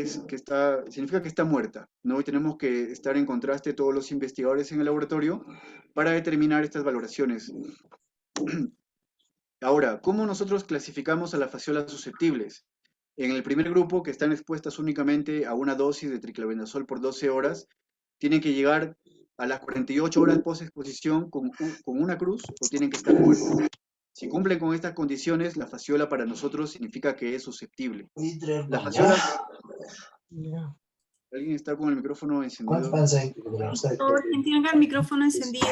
significa que está muerta, ¿no? Y tenemos que estar en contraste todos los investigadores en el laboratorio para determinar estas valoraciones. Ahora, ¿cómo nosotros clasificamos a las fasciolas susceptibles? En el primer grupo, que están expuestas únicamente a una dosis de triclavendazol por 12 horas, tienen que llegar a las 48 horas post-exposición con una cruz o tienen que estar muertas. Si cumplen con estas condiciones, la fasciola para nosotros significa que es susceptible. Las fasciolas... ¿Alguien está con el micrófono encendido? Por favor, quien tenga el micrófono encendido,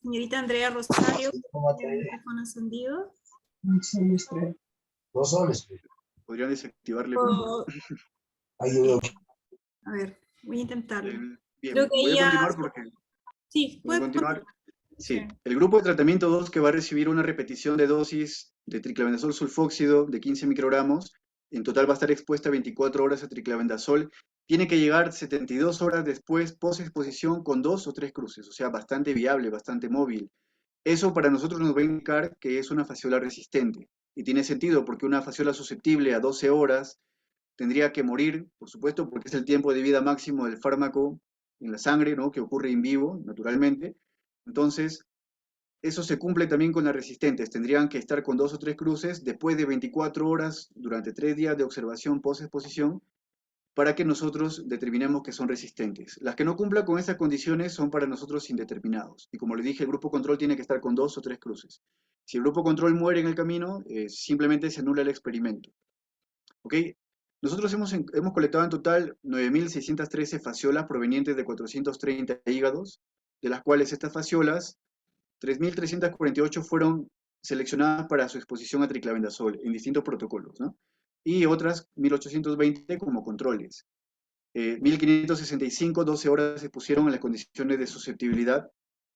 señorita Andrea Rosario, ¿tiene el micrófono encendido? ¿Podrían desactivarle? A ver, voy a intentarlo. Bien, Creo que voy a ya... continuar porque... Sí, ¿Puedo puede continuar? Sí, Sí. el grupo de tratamiento 2 que va a recibir una repetición de dosis de triclavendazol sulfóxido de 15 microgramos, en total va a estar expuesta 24 horas a triclavendazol, tiene que llegar 72 horas después, post-exposición, con 2 o 3 cruces, o sea, bastante viable, bastante móvil. Eso para nosotros nos va a indicar que es una fasciola resistente, y tiene sentido porque una fasciola susceptible a 12 horas tendría que morir, por supuesto, porque es el tiempo de vida máximo del fármaco en la sangre, ¿no? Que ocurre en vivo, naturalmente. Entonces, eso se cumple también con las resistentes. Tendrían que estar con 2 o 3 cruces después de 24 horas durante 3 días de observación post-exposición para que nosotros determinemos que son resistentes. Las que no cumplan con esas condiciones son para nosotros indeterminados. Y como le dije, el grupo control tiene que estar con 2 o 3 cruces. Si el grupo control muere en el camino, simplemente se anula el experimento. ¿Ok? Nosotros hemos colectado en total 9.613 fasciolas provenientes de 430 hígados, de las cuales estas fasciolas 3.348 fueron seleccionadas para su exposición a triclavendazol en distintos protocolos, ¿no? Y otras 1.820 como controles. 1.565, 12 horas se expusieron en las condiciones de susceptibilidad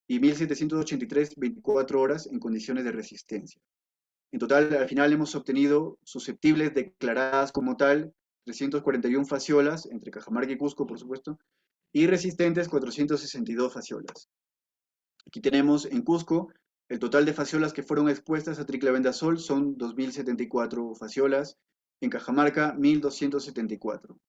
y 1.783, 24 horas en condiciones de resistencia. En total, al final hemos obtenido susceptibles declaradas como tal 341 fasciolas, entre Cajamarca y Cusco, por supuesto, y resistentes 462 fasciolas. Aquí tenemos en Cusco, el total de fasciolas que fueron expuestas a triclavendazol son 2.074 fasciolas, en Cajamarca 1.274.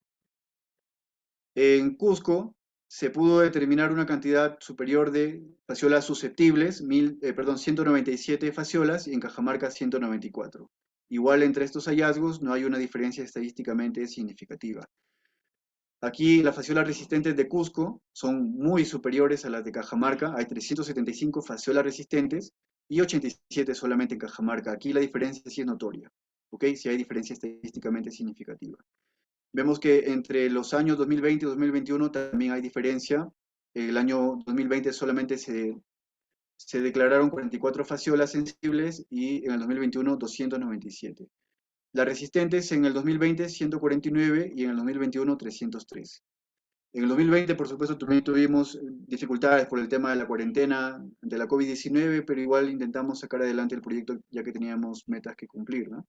En Cusco se pudo determinar una cantidad superior de fasciolas susceptibles, 197 fasciolas, y en Cajamarca 194. Igual entre estos hallazgos no hay una diferencia estadísticamente significativa. Aquí las fasciolas resistentes de Cusco son muy superiores a las de Cajamarca. Hay 375 fasciolas resistentes y 87 solamente en Cajamarca. Aquí la diferencia sí es notoria, ¿ok? Sí hay diferencia estadísticamente significativa. Vemos que entre los años 2020 y 2021 también hay diferencia. El año 2020 solamente se declararon 44 fasciolas sensibles y en el 2021 297. Las resistentes en el 2020 149 y en el 2021 303. En el 2020, por supuesto, también tuvimos dificultades por el tema de la cuarentena, de la COVID-19, pero igual intentamos sacar adelante el proyecto ya que teníamos metas que cumplir, ¿no?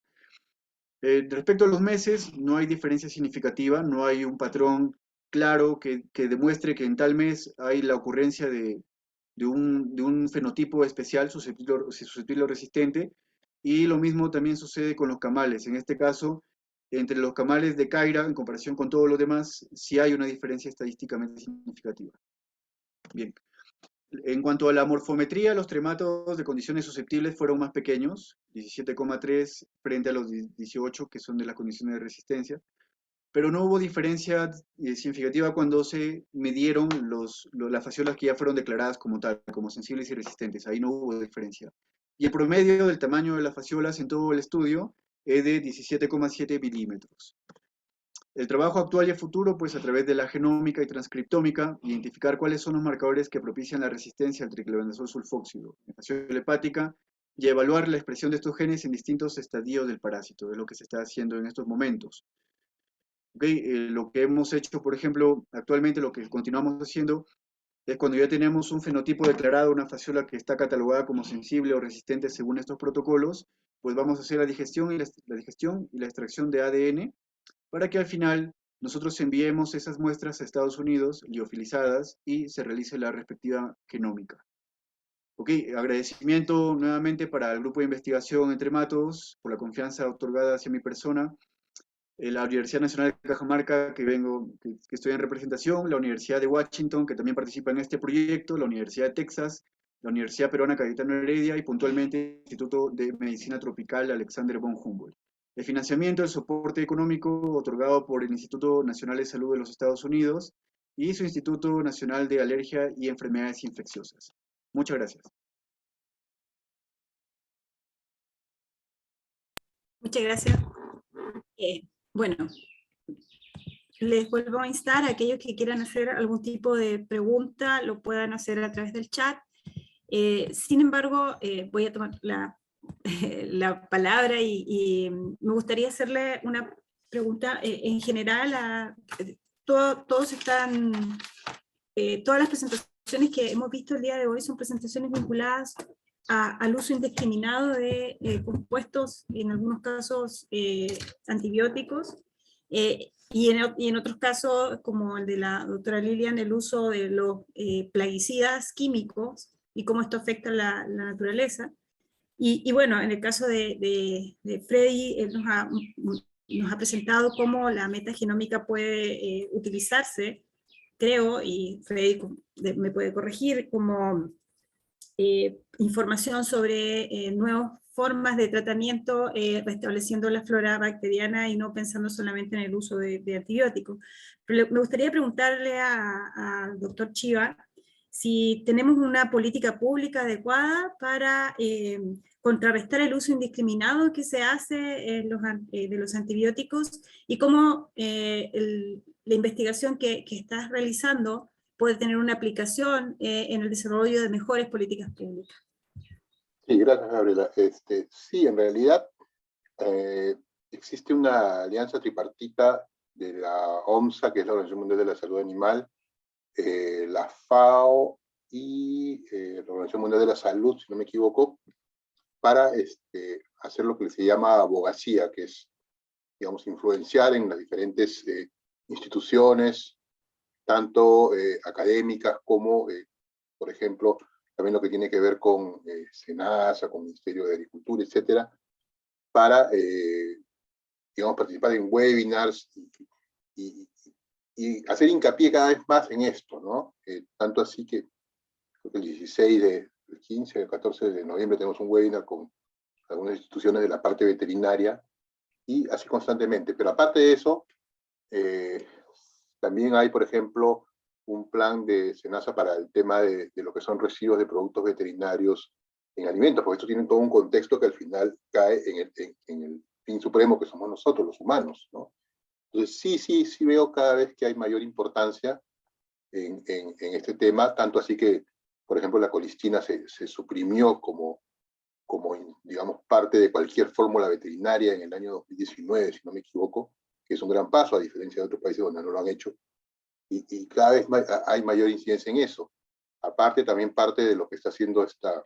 Respecto a los meses, no hay diferencia significativa, no hay un patrón claro que demuestre que en tal mes hay la ocurrencia de un fenotipo especial susceptible o resistente, y lo mismo también sucede con los camales. En este caso, entre los camales de Caira, en comparación con todos los demás, sí hay una diferencia estadísticamente significativa. Bien. En cuanto a la morfometría, los trematos de condiciones susceptibles fueron más pequeños, 17,3 frente a los 18 que son de las condiciones de resistencia, pero no hubo diferencia significativa cuando se midieron las fasciolas que ya fueron declaradas como tal, como sensibles y resistentes. Ahí no hubo diferencia. Y el promedio del tamaño de las fasciolas en todo el estudio es de 17,7 milímetros. El trabajo actual y el futuro, pues a través de la genómica y transcriptómica, identificar cuáles son los marcadores que propician la resistencia al triclavendazol sulfóxido en fasciola hepática y evaluar la expresión de estos genes en distintos estadios del parásito, es lo que se está haciendo en estos momentos. Lo que hemos hecho, por ejemplo, actualmente lo que continuamos haciendo es cuando ya tenemos un fenotipo declarado, una fasciola que está catalogada como sensible o resistente según estos protocolos, pues vamos a hacer la digestión y la extracción de ADN para que al final nosotros enviemos esas muestras a Estados Unidos, liofilizadas, y se realice la respectiva genómica. Ok, agradecimiento nuevamente para el grupo de investigación Entre Matos por la confianza otorgada hacia mi persona, la Universidad Nacional de Cajamarca, que estoy en representación, la Universidad de Washington, que también participa en este proyecto, la Universidad de Texas, la Universidad Peruana Cayetano Heredia y puntualmente el Instituto de Medicina Tropical Alexander von Humboldt. El financiamiento, el soporte económico otorgado por el Instituto Nacional de Salud de los Estados Unidos y su Instituto Nacional de Alergia y Enfermedades Infecciosas. Muchas gracias. Muchas gracias. Bueno, les vuelvo a instar a aquellos que quieran hacer algún tipo de pregunta, lo puedan hacer a través del chat. Sin embargo, voy a tomar la palabra y me gustaría hacerle una pregunta en general. Todas las presentaciones que hemos visto el día de hoy son presentaciones vinculadas al uso indiscriminado de compuestos, en algunos casos antibióticos, y en otros casos, como el de la doctora Lilian, el uso de los plaguicidas químicos y cómo esto afecta la naturaleza. Y bueno, en el caso de Freddy, él nos ha nos ha presentado cómo la metagenómica puede utilizarse, creo, y Freddy me puede corregir, como información sobre nuevas formas de tratamiento, restableciendo la flora bacteriana y no pensando solamente en el uso de antibióticos. Pero me gustaría preguntarle al doctor Chiva si tenemos una política pública adecuada para contrarrestar el uso indiscriminado que se hace de los antibióticos, y cómo la investigación que estás realizando puede tener una aplicación en el desarrollo de mejores políticas públicas. Sí, gracias, Gabriela. Sí, en realidad existe una alianza tripartita de la OMSA, que es la Organización Mundial de la Salud Animal, la FAO y la Organización Mundial de la Salud, si no me equivoco, para hacer lo que se llama abogacía, que es, digamos, influenciar en las diferentes instituciones, tanto académicas como, por ejemplo, también lo que tiene que ver con SENASA, con el Ministerio de Agricultura, etcétera, para, digamos, participar en webinars y hacer hincapié cada vez más en esto, ¿no? Tanto así que creo que el 15, el 14 de noviembre tenemos un webinar con algunas instituciones de la parte veterinaria, y así constantemente. Pero aparte de eso, también hay, por ejemplo, un plan de SENASA para el tema de lo que son residuos de productos veterinarios en alimentos, porque esto tiene todo un contexto que al final cae en el fin supremo, que somos nosotros, los humanos, ¿no? Entonces sí veo cada vez que hay mayor importancia en este tema, tanto así que, por ejemplo, la colistina se suprimió como, digamos, parte de cualquier fórmula veterinaria en el año 2019, si no me equivoco, que es un gran paso, a diferencia de otros países donde no lo han hecho, y cada vez hay mayor incidencia en eso. Aparte, también parte de lo que está haciendo esta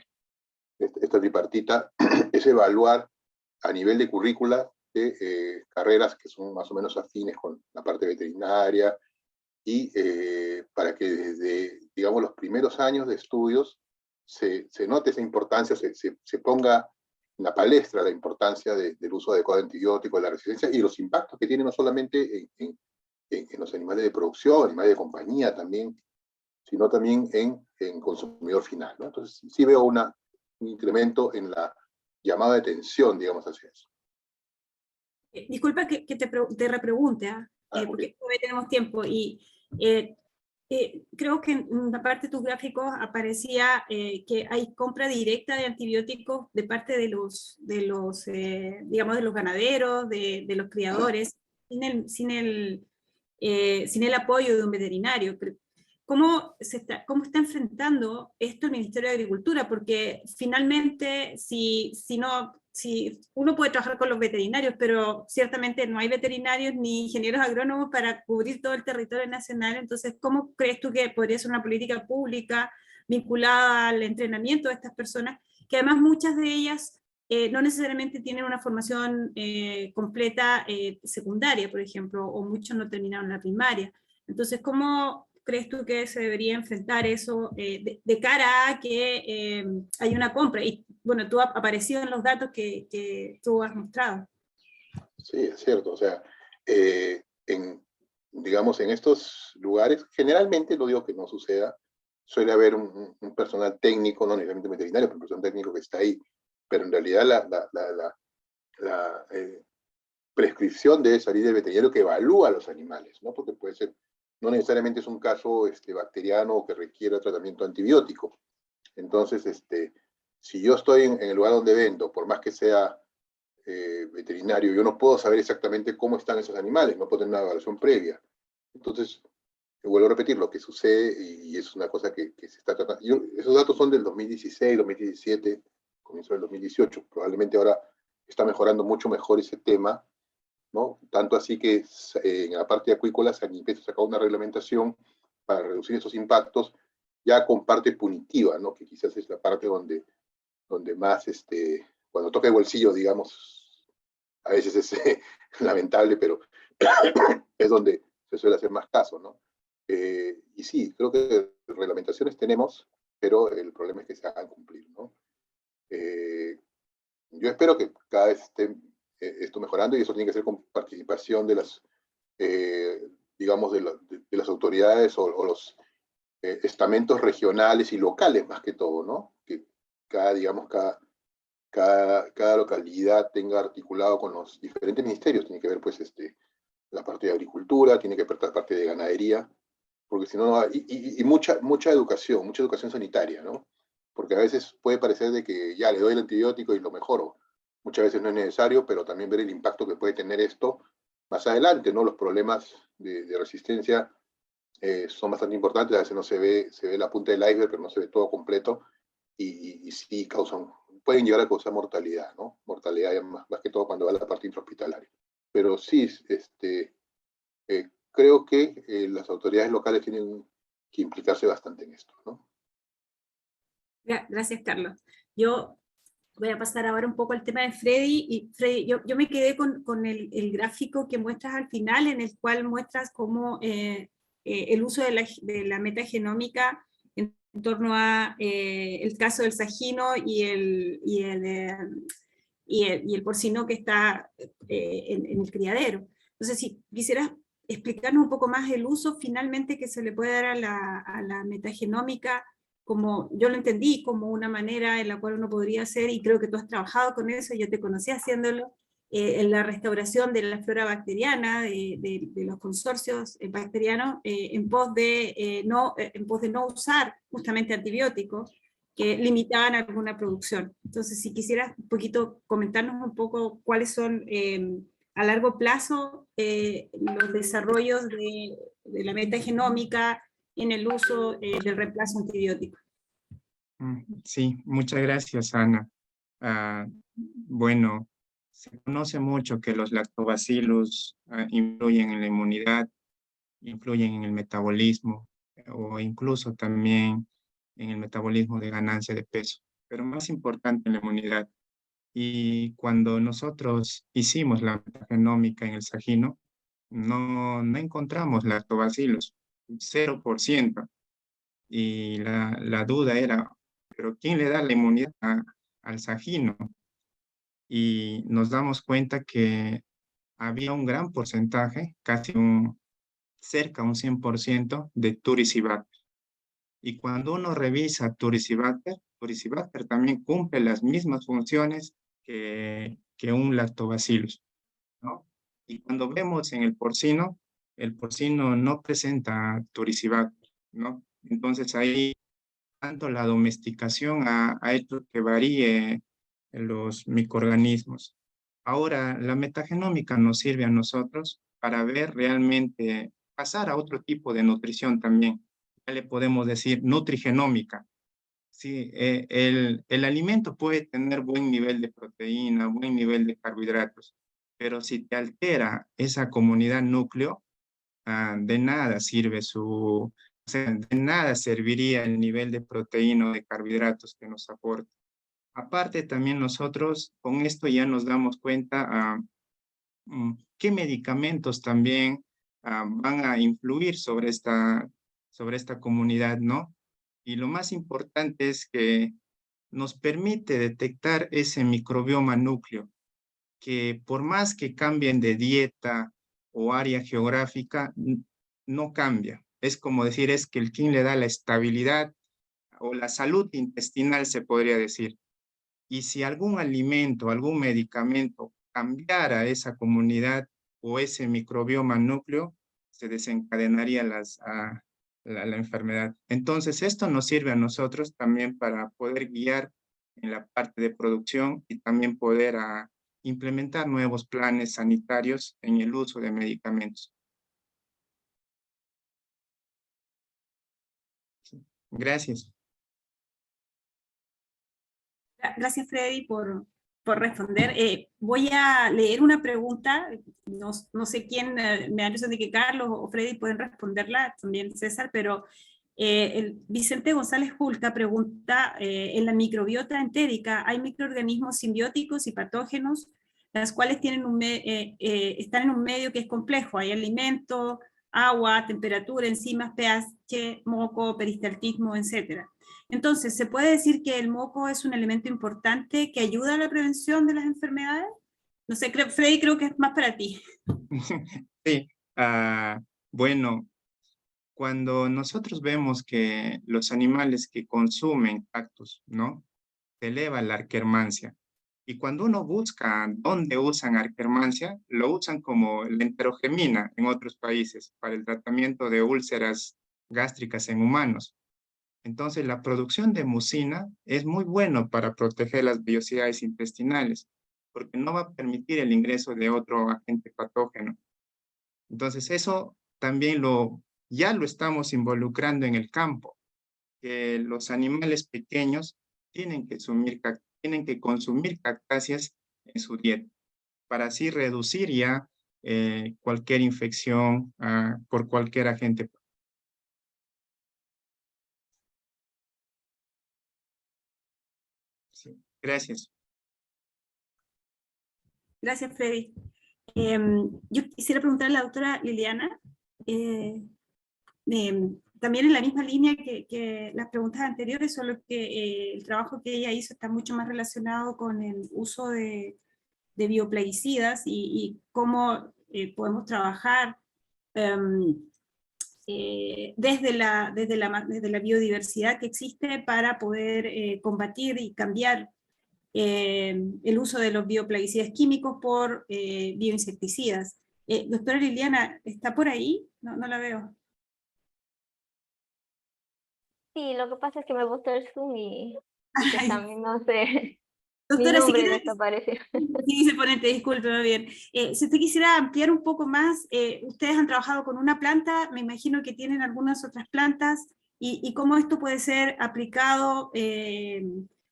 tripartita es evaluar a nivel de currícula de carreras que son más o menos afines con la parte veterinaria, y para que desde, digamos, los primeros años de estudios se note esa importancia, se ponga en la palestra la importancia del uso adecuado de antibióticos, de la resistencia y los impactos que tiene no solamente en los animales de producción, animales de compañía también, sino también en consumidor final, ¿no? Entonces sí veo un incremento en la llamada de atención, digamos, hacia eso. Disculpa que te repregunte, porque todavía tenemos tiempo, y creo que en una parte de tus gráficos aparecía que hay compra directa de antibióticos de parte de los digamos, de los ganaderos, de los criadores, sin el apoyo de un veterinario. ¿Cómo está enfrentando esto el Ministerio de Agricultura? Porque finalmente, si uno puede trabajar con los veterinarios, pero ciertamente no hay veterinarios ni ingenieros agrónomos para cubrir todo el territorio nacional. Entonces, ¿cómo crees tú que podría ser una política pública vinculada al entrenamiento de estas personas, que además muchas de ellas no necesariamente tienen una formación completa secundaria, por ejemplo, o muchos no terminaron la primaria? Entonces, ¿cómo crees tú que se debería enfrentar eso de cara a que hay una compra? Y bueno, tú has aparecido en los datos que tú has mostrado. Sí, es cierto. O sea, digamos, en estos lugares, generalmente, no digo que no suceda, suele haber un personal técnico, no necesariamente veterinario, pero un personal técnico que está ahí. Pero en realidad la prescripción debe salir del veterinario que evalúa a los animales, ¿no? Porque puede ser, no necesariamente es un caso bacteriano o que requiera tratamiento antibiótico. Entonces, si yo estoy en el lugar donde vendo, por más que sea veterinario, yo no puedo saber exactamente cómo están esos animales, no puedo tener una evaluación previa. Entonces, vuelvo a repetir, lo que sucede, y es una cosa que se está tratando, esos datos son del 2016, 2017, comienzo del 2018, probablemente ahora está mejorando mucho mejor ese tema, ¿no? Tanto así que en la parte de acuícola se empieza a sacar una reglamentación para reducir esos impactos, ya con parte punitiva, ¿no? Que quizás es la parte donde más, cuando toca el bolsillo, digamos, a veces es lamentable, pero es donde se suele hacer más caso, ¿no? Y sí, creo que reglamentaciones tenemos, pero el problema es que se hagan cumplir, ¿no? Yo espero que cada vez esté esto mejorando, y eso tiene que ser con participación de las, digamos, de las autoridades o los estamentos regionales y locales, más que todo, ¿no? Que digamos, cada localidad tenga articulado con los diferentes ministerios. Tiene que ver, pues, la parte de agricultura, tiene que ver la parte de ganadería, porque si no, y mucha educación sanitaria, ¿no? Porque a veces puede parecer de que ya le doy el antibiótico y lo mejoro. Muchas veces no es necesario, pero también ver el impacto que puede tener esto más adelante, ¿no? Los problemas de resistencia son bastante importantes, a veces no se ve la punta del iceberg, pero no se ve todo completo, y sí pueden llegar a causar mortalidad, ¿no? Mortalidad más que todo cuando va a la parte intrahospitalaria. Pero sí, creo que las autoridades locales tienen que implicarse bastante en esto, ¿no? Gracias, Carlos. Yo voy a pasar ahora un poco al tema de Freddy. Y Freddy, yo me quedé con el gráfico que muestras al final, en el cual muestras cómo el uso de la metagenómica en torno a el caso del sajino y el porcino que está en el criadero. Entonces, si quisieras explicarnos un poco más el uso finalmente que se le puede dar a la metagenómica, como yo lo entendí, como una manera en la cual uno podría hacer, y creo que tú has trabajado con eso, yo te conocí haciéndolo, en la restauración de la flora bacteriana, de los consorcios bacterianos, en pos de no usar justamente antibióticos que limitaban alguna producción. Entonces, si quisieras un poquito comentarnos un poco cuáles son a largo plazo los desarrollos de la metagenómica en el uso del reemplazo antibiótico. Sí, muchas gracias, Ana. Bueno, se conoce mucho que los lactobacillus influyen en la inmunidad, influyen en el metabolismo o incluso también en el metabolismo de ganancia de peso, pero más importante en la inmunidad. Y cuando nosotros hicimos la metagenómica en el sajino, no encontramos lactobacillus, 0%. Y la duda era, ¿pero quién le da la inmunidad al sajino? Y nos damos cuenta que había un gran porcentaje, cerca un 100% de Turicibacter. Y cuando uno revisa Turicibacter también cumple las mismas funciones que un lactobacillus, ¿no? Y cuando vemos en el porcino no presenta Turicibacter, ¿no? Entonces ahí tanto la domesticación ha hecho que varíe los microorganismos. Ahora, la metagenómica nos sirve a nosotros para ver realmente, pasar a otro tipo de nutrición también. Ya le podemos decir nutrigenómica. Sí, el alimento puede tener buen nivel de proteína, buen nivel de carbohidratos, pero si te altera esa comunidad núcleo, de nada sirve o sea, de nada serviría el nivel de proteína o de carbohidratos que nos aporta. Aparte, también nosotros con esto ya nos damos cuenta qué medicamentos también van a influir sobre esta comunidad, ¿no? Y lo más importante es que nos permite detectar ese microbioma núcleo, que por más que cambien de dieta o área geográfica, no cambia. Es como decir, es que el kin le da la estabilidad o la salud intestinal, se podría decir. Y si algún alimento, algún medicamento cambiara esa comunidad o ese microbioma núcleo, se desencadenaría la enfermedad. Entonces, esto nos sirve a nosotros también para poder guiar en la parte de producción y también poder implementar nuevos planes sanitarios en el uso de medicamentos. Gracias. Gracias, Freddy, por responder. Voy a leer una pregunta, no sé quién, me da la impresión de que Carlos o Freddy pueden responderla, también César, pero el Vicente González Julca pregunta, en la microbiota entérica hay microorganismos simbióticos y patógenos, las cuales tienen están en un medio que es complejo, hay alimento, agua, temperatura, enzimas, pH, moco, peristaltismo, etc. Entonces, ¿se puede decir que el moco es un elemento importante que ayuda a la prevención de las enfermedades? No sé, Freddy, creo que es más para ti. Sí, bueno, cuando nosotros vemos que los animales que consumen cactus, ¿no? Se eleva la arquermancia. Y cuando uno busca dónde usan arquermancia, lo usan como la enterogemina en otros países para el tratamiento de úlceras gástricas en humanos. Entonces, la producción de mucina es muy bueno para proteger las vellosidades intestinales, porque no va a permitir el ingreso de otro agente patógeno. Entonces, eso también ya lo estamos involucrando en el campo, que los animales pequeños tienen que consumir cactáceas en su dieta, para así reducir ya cualquier infección por cualquier agente. Sí, gracias. Gracias, Freddy. Yo quisiera preguntarle a la doctora Liliana, también en la misma línea que las preguntas anteriores, solo que el trabajo que ella hizo está mucho más relacionado con el uso de bioplaguicidas y cómo podemos trabajar desde la biodiversidad que existe para poder combatir y cambiar el uso de los bioplaguicidas químicos por bioinsecticidas. Doctora Liliana, ¿está por ahí? No, no la veo. Sí, lo que pasa es que me botó el Zoom y que también no sé, mi Doctora, si nombre quiere, desapareció. sí, se ponente, discúlpeme bien. Si usted quisiera ampliar un poco más, ustedes han trabajado con una planta, me imagino que tienen algunas otras plantas, y cómo esto puede ser aplicado,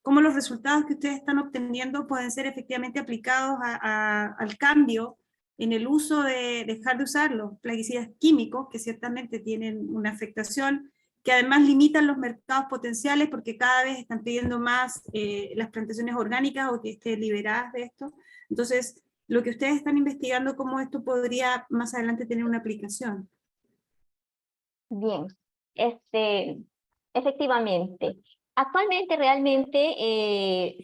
cómo los resultados que ustedes están obteniendo pueden ser efectivamente aplicados al cambio en el uso de dejar de usar los plaguicidas químicos, que ciertamente tienen una afectación, que además limitan los mercados potenciales porque cada vez están pidiendo más las plantaciones orgánicas o que estén liberadas de esto. Entonces, lo que ustedes están investigando, cómo esto podría más adelante tener una aplicación. Bien, efectivamente. Actualmente realmente,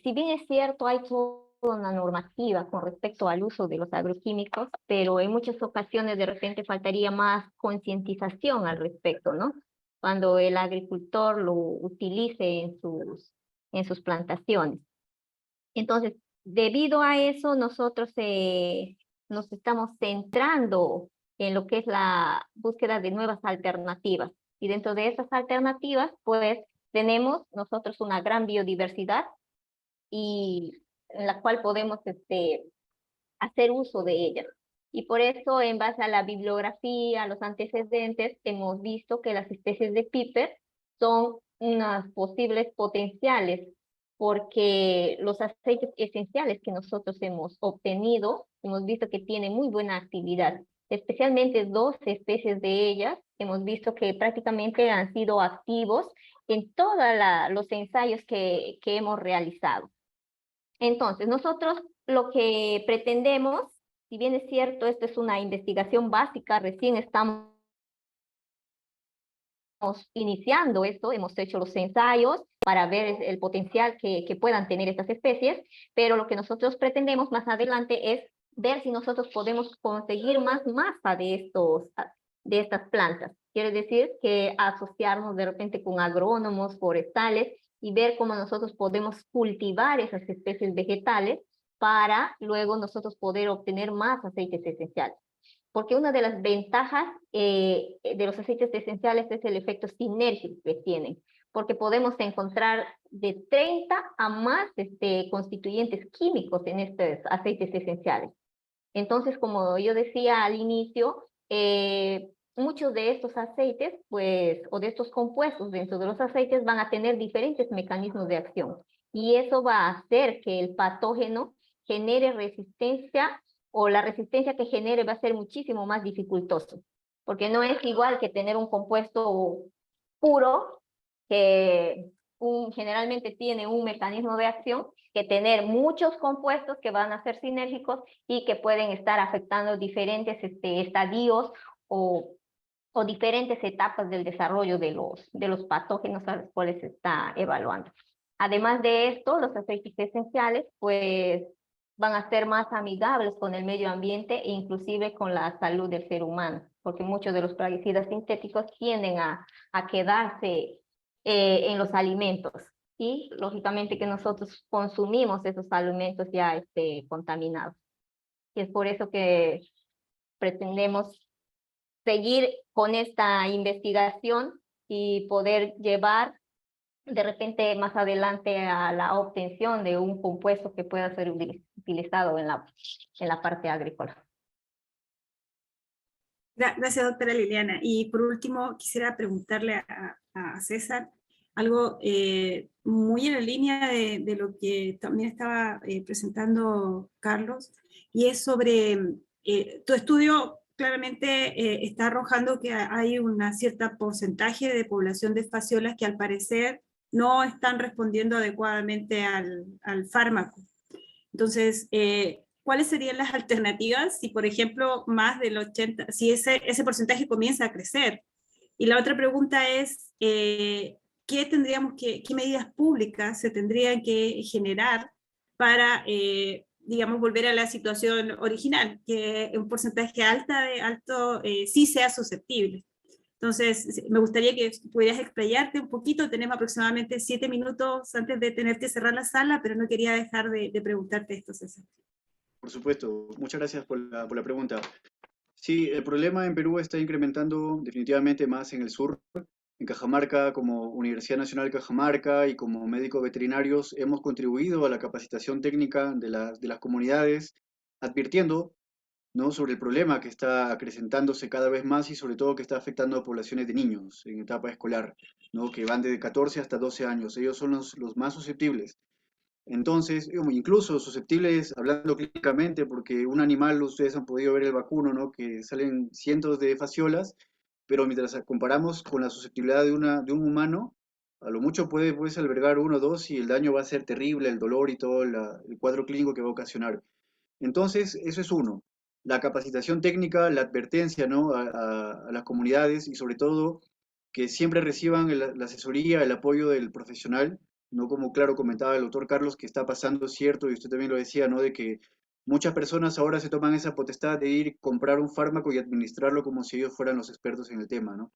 si bien es cierto, hay toda una normativa con respecto al uso de los agroquímicos, pero en muchas ocasiones de repente faltaría más concientización al respecto, ¿no? Cuando el agricultor lo utilice en sus plantaciones. Entonces, debido a eso, nosotros nos estamos centrando en lo que es la búsqueda de nuevas alternativas. Y dentro de esas alternativas, pues, tenemos nosotros una gran biodiversidad y en la cual podemos hacer uso de ellas. Y por eso, en base a la bibliografía, a los antecedentes, hemos visto que las especies de Piper son unas posibles potenciales, porque los aceites esenciales que nosotros hemos obtenido, hemos visto que tienen muy buena actividad. Especialmente 2 especies de ellas, hemos visto que prácticamente han sido activos en todos los ensayos que hemos realizado. Entonces, nosotros lo que pretendemos, si bien es cierto, esto es una investigación básica, recién estamos iniciando esto, hemos hecho los ensayos para ver el potencial que puedan tener estas especies, pero lo que nosotros pretendemos más adelante es ver si nosotros podemos conseguir más masa de estas plantas. Quiere decir que asociarnos de repente con agrónomos forestales y ver cómo nosotros podemos cultivar esas especies vegetales para luego nosotros poder obtener más aceites esenciales. Porque una de las ventajas de los aceites esenciales es el efecto sinérgico que tienen, porque podemos encontrar de 30 a más constituyentes químicos en estos aceites esenciales. Entonces, como yo decía al inicio, muchos de estos aceites, pues, o de estos compuestos dentro de los aceites van a tener diferentes mecanismos de acción. Y eso va a hacer que el patógeno genere resistencia, o la resistencia que genere va a ser muchísimo más dificultoso. Porque no es igual que tener un compuesto puro, que generalmente tiene un mecanismo de acción, que tener muchos compuestos que van a ser sinérgicos y que pueden estar afectando diferentes estadios o diferentes etapas del desarrollo de los patógenos a los cuales se está evaluando. Además de esto, los aceites esenciales, pues, van a ser más amigables con el medio ambiente e inclusive con la salud del ser humano, porque muchos de los plaguicidas sintéticos tienden a quedarse en los alimentos y lógicamente que nosotros consumimos esos alimentos ya contaminados. Y es por eso que pretendemos seguir con esta investigación y poder llevar de repente más adelante a la obtención de un compuesto que pueda ser utilizado en la parte agrícola. Gracias, doctora Liliana. Y por último, quisiera preguntarle a César algo muy en la línea de lo que también estaba presentando Carlos, y es sobre tu estudio. Claramente está arrojando que hay un cierto porcentaje de población de fasciolas que al parecer no están respondiendo adecuadamente al fármaco. Entonces, ¿cuáles serían las alternativas si, por ejemplo, más del 80, si ese porcentaje comienza a crecer? Y la otra pregunta es, ¿qué medidas públicas se tendrían que generar para, digamos, volver a la situación original, que un porcentaje alto sí sea susceptible? Entonces, me gustaría que pudieras explayarte un poquito. Tenemos aproximadamente 7 minutos antes de tener que cerrar la sala, pero no quería dejar de preguntarte esto, César. Por supuesto, muchas gracias por la pregunta. Sí, el problema en Perú está incrementando definitivamente más en el sur. En Cajamarca, como Universidad Nacional de Cajamarca y como médicos veterinarios, hemos contribuido a la capacitación técnica de las comunidades, advirtiendo, ¿no?, sobre el problema que está acrecentándose cada vez más y sobre todo que está afectando a poblaciones de niños en etapa escolar, ¿no?, que van de 14 hasta 12 años. Ellos son los más susceptibles. Entonces, incluso susceptibles, hablando clínicamente, porque un animal, ustedes han podido ver el vacuno, ¿no?, que salen cientos de fasciolas, pero mientras comparamos con la susceptibilidad de un humano, a lo mucho puede pues, albergar uno o dos y el daño va a ser terrible, el dolor y todo el cuadro clínico que va a ocasionar. Entonces, eso es uno. La capacitación técnica, la advertencia, ¿no?, a las comunidades y sobre todo que siempre reciban la asesoría, el apoyo del profesional, no como claro comentaba el doctor Carlos, que está pasando cierto, y usted también lo decía, ¿no?, de que muchas personas ahora se toman esa potestad de ir, comprar un fármaco y administrarlo como si ellos fueran los expertos en el tema, ¿no?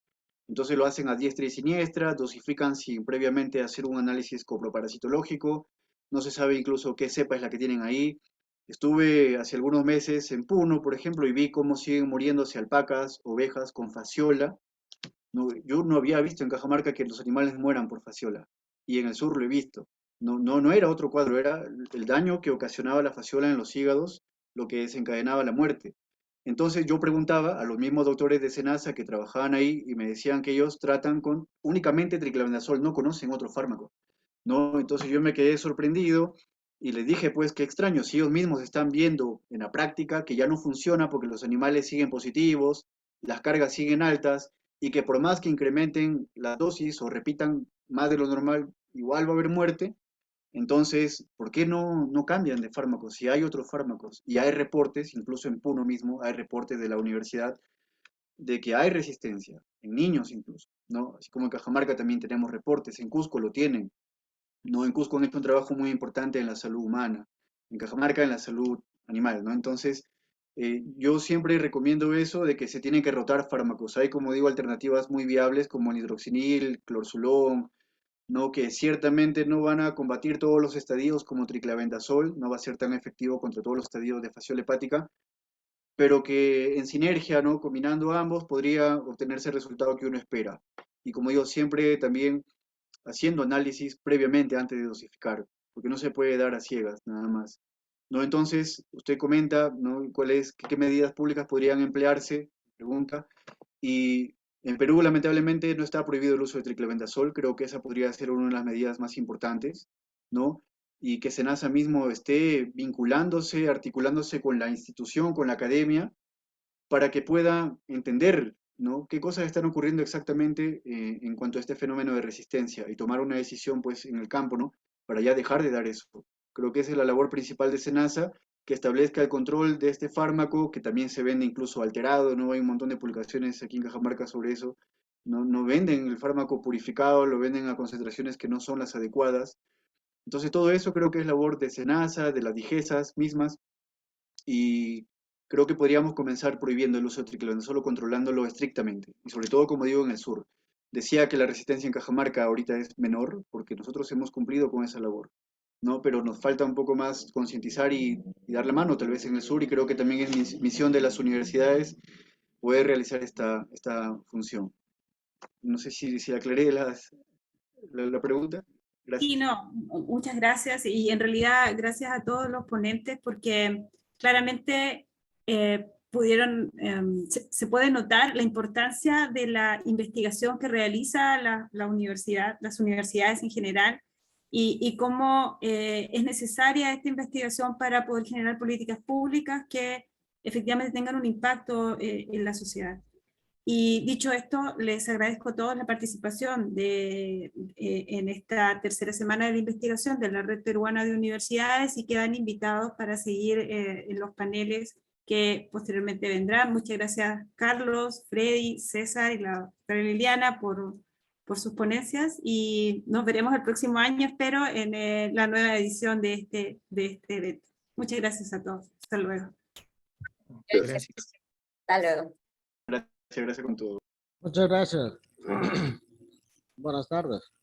Entonces lo hacen a diestra y siniestra, dosifican sin previamente hacer un análisis coproparasitológico, no se sabe incluso qué cepa es la que tienen ahí. Estuve hace algunos meses en Puno, por ejemplo, y vi cómo siguen muriéndose alpacas, ovejas con fasciola. No, yo no había visto en Cajamarca que los animales mueran por fasciola, y en el sur lo he visto. No era otro cuadro, era el daño que ocasionaba la fasciola en los hígados lo que desencadenaba la muerte. Entonces yo preguntaba a los mismos doctores de SENASA que trabajaban ahí y me decían que ellos tratan con únicamente triclabendazol, no conocen otro fármaco, ¿no? Entonces yo me quedé sorprendido y les dije, pues qué extraño, si ellos mismos están viendo en la práctica que ya no funciona porque los animales siguen positivos, las cargas siguen altas y que por más que incrementen la dosis o repitan más de lo normal, igual va a haber muerte. Entonces, ¿por qué no cambian de fármacos? Si hay otros fármacos y hay reportes, incluso en Puno mismo hay reportes de la universidad de que hay resistencia, en niños incluso, ¿no? Así como en Cajamarca también tenemos reportes, en Cusco lo tienen, ¿no? En Cusco han hecho un trabajo muy importante en la salud humana, en Cajamarca en la salud animal, ¿no? Entonces, yo siempre recomiendo eso de que se tienen que rotar fármacos. Hay, como digo, alternativas muy viables como el hidroxinil, clorzulón, ¿no?, que ciertamente no van a combatir todos los estadios como triclavendazol, no va a ser tan efectivo contra todos los estadios de fasciola hepática, pero que en sinergia, ¿no?, combinando ambos, podría obtenerse el resultado que uno espera. Y como digo, siempre también haciendo análisis previamente antes de dosificar, porque no se puede dar a ciegas, nada más. ¿No? Entonces, usted comenta, ¿no?, qué medidas públicas podrían emplearse, pregunta, y en Perú lamentablemente no está prohibido el uso de triclabendazol, creo que esa podría ser una de las medidas más importantes, ¿no? Y que SENASA mismo esté vinculándose, articulándose con la institución, con la academia, para que pueda entender, ¿no?, qué cosas están ocurriendo exactamente en cuanto a este fenómeno de resistencia y tomar una decisión pues en el campo, ¿no?, para ya dejar de dar eso. Creo que esa es la labor principal de SENASA, que establezca el control de este fármaco, que también se vende incluso alterado, ¿no? Hay un montón de publicaciones aquí en Cajamarca sobre eso. No venden el fármaco purificado, lo venden a concentraciones que no son las adecuadas. Entonces todo eso creo que es labor de SENASA, de las DIGESAs mismas, y creo que podríamos comenzar prohibiendo el uso de triclosan, solo controlándolo estrictamente, y sobre todo, como digo, en el sur. Decía que la resistencia en Cajamarca ahorita es menor, porque nosotros hemos cumplido con esa labor, ¿no? Pero nos falta un poco más concientizar y dar la mano, tal vez en el sur, y creo que también es misión de las universidades poder realizar esta función. No sé si aclaré la pregunta. Gracias. Sí, no, muchas gracias y en realidad gracias a todos los ponentes porque claramente pudieron, se puede notar la importancia de la investigación que realiza la universidad, las universidades en general y cómo es necesaria esta investigación para poder generar políticas públicas que efectivamente tengan un impacto en la sociedad. Y dicho esto, les agradezco a todos la participación en esta tercera semana de la investigación de la Red Peruana de Universidades y quedan invitados para seguir en los paneles que posteriormente vendrán. Muchas gracias Carlos, Freddy, César y la doctora Liliana por sus ponencias y nos veremos el próximo año, espero, en la nueva edición de este evento. Muchas gracias a todos. Hasta luego. Gracias. Hasta luego. Gracias con todo. Muchas gracias. Buenas tardes.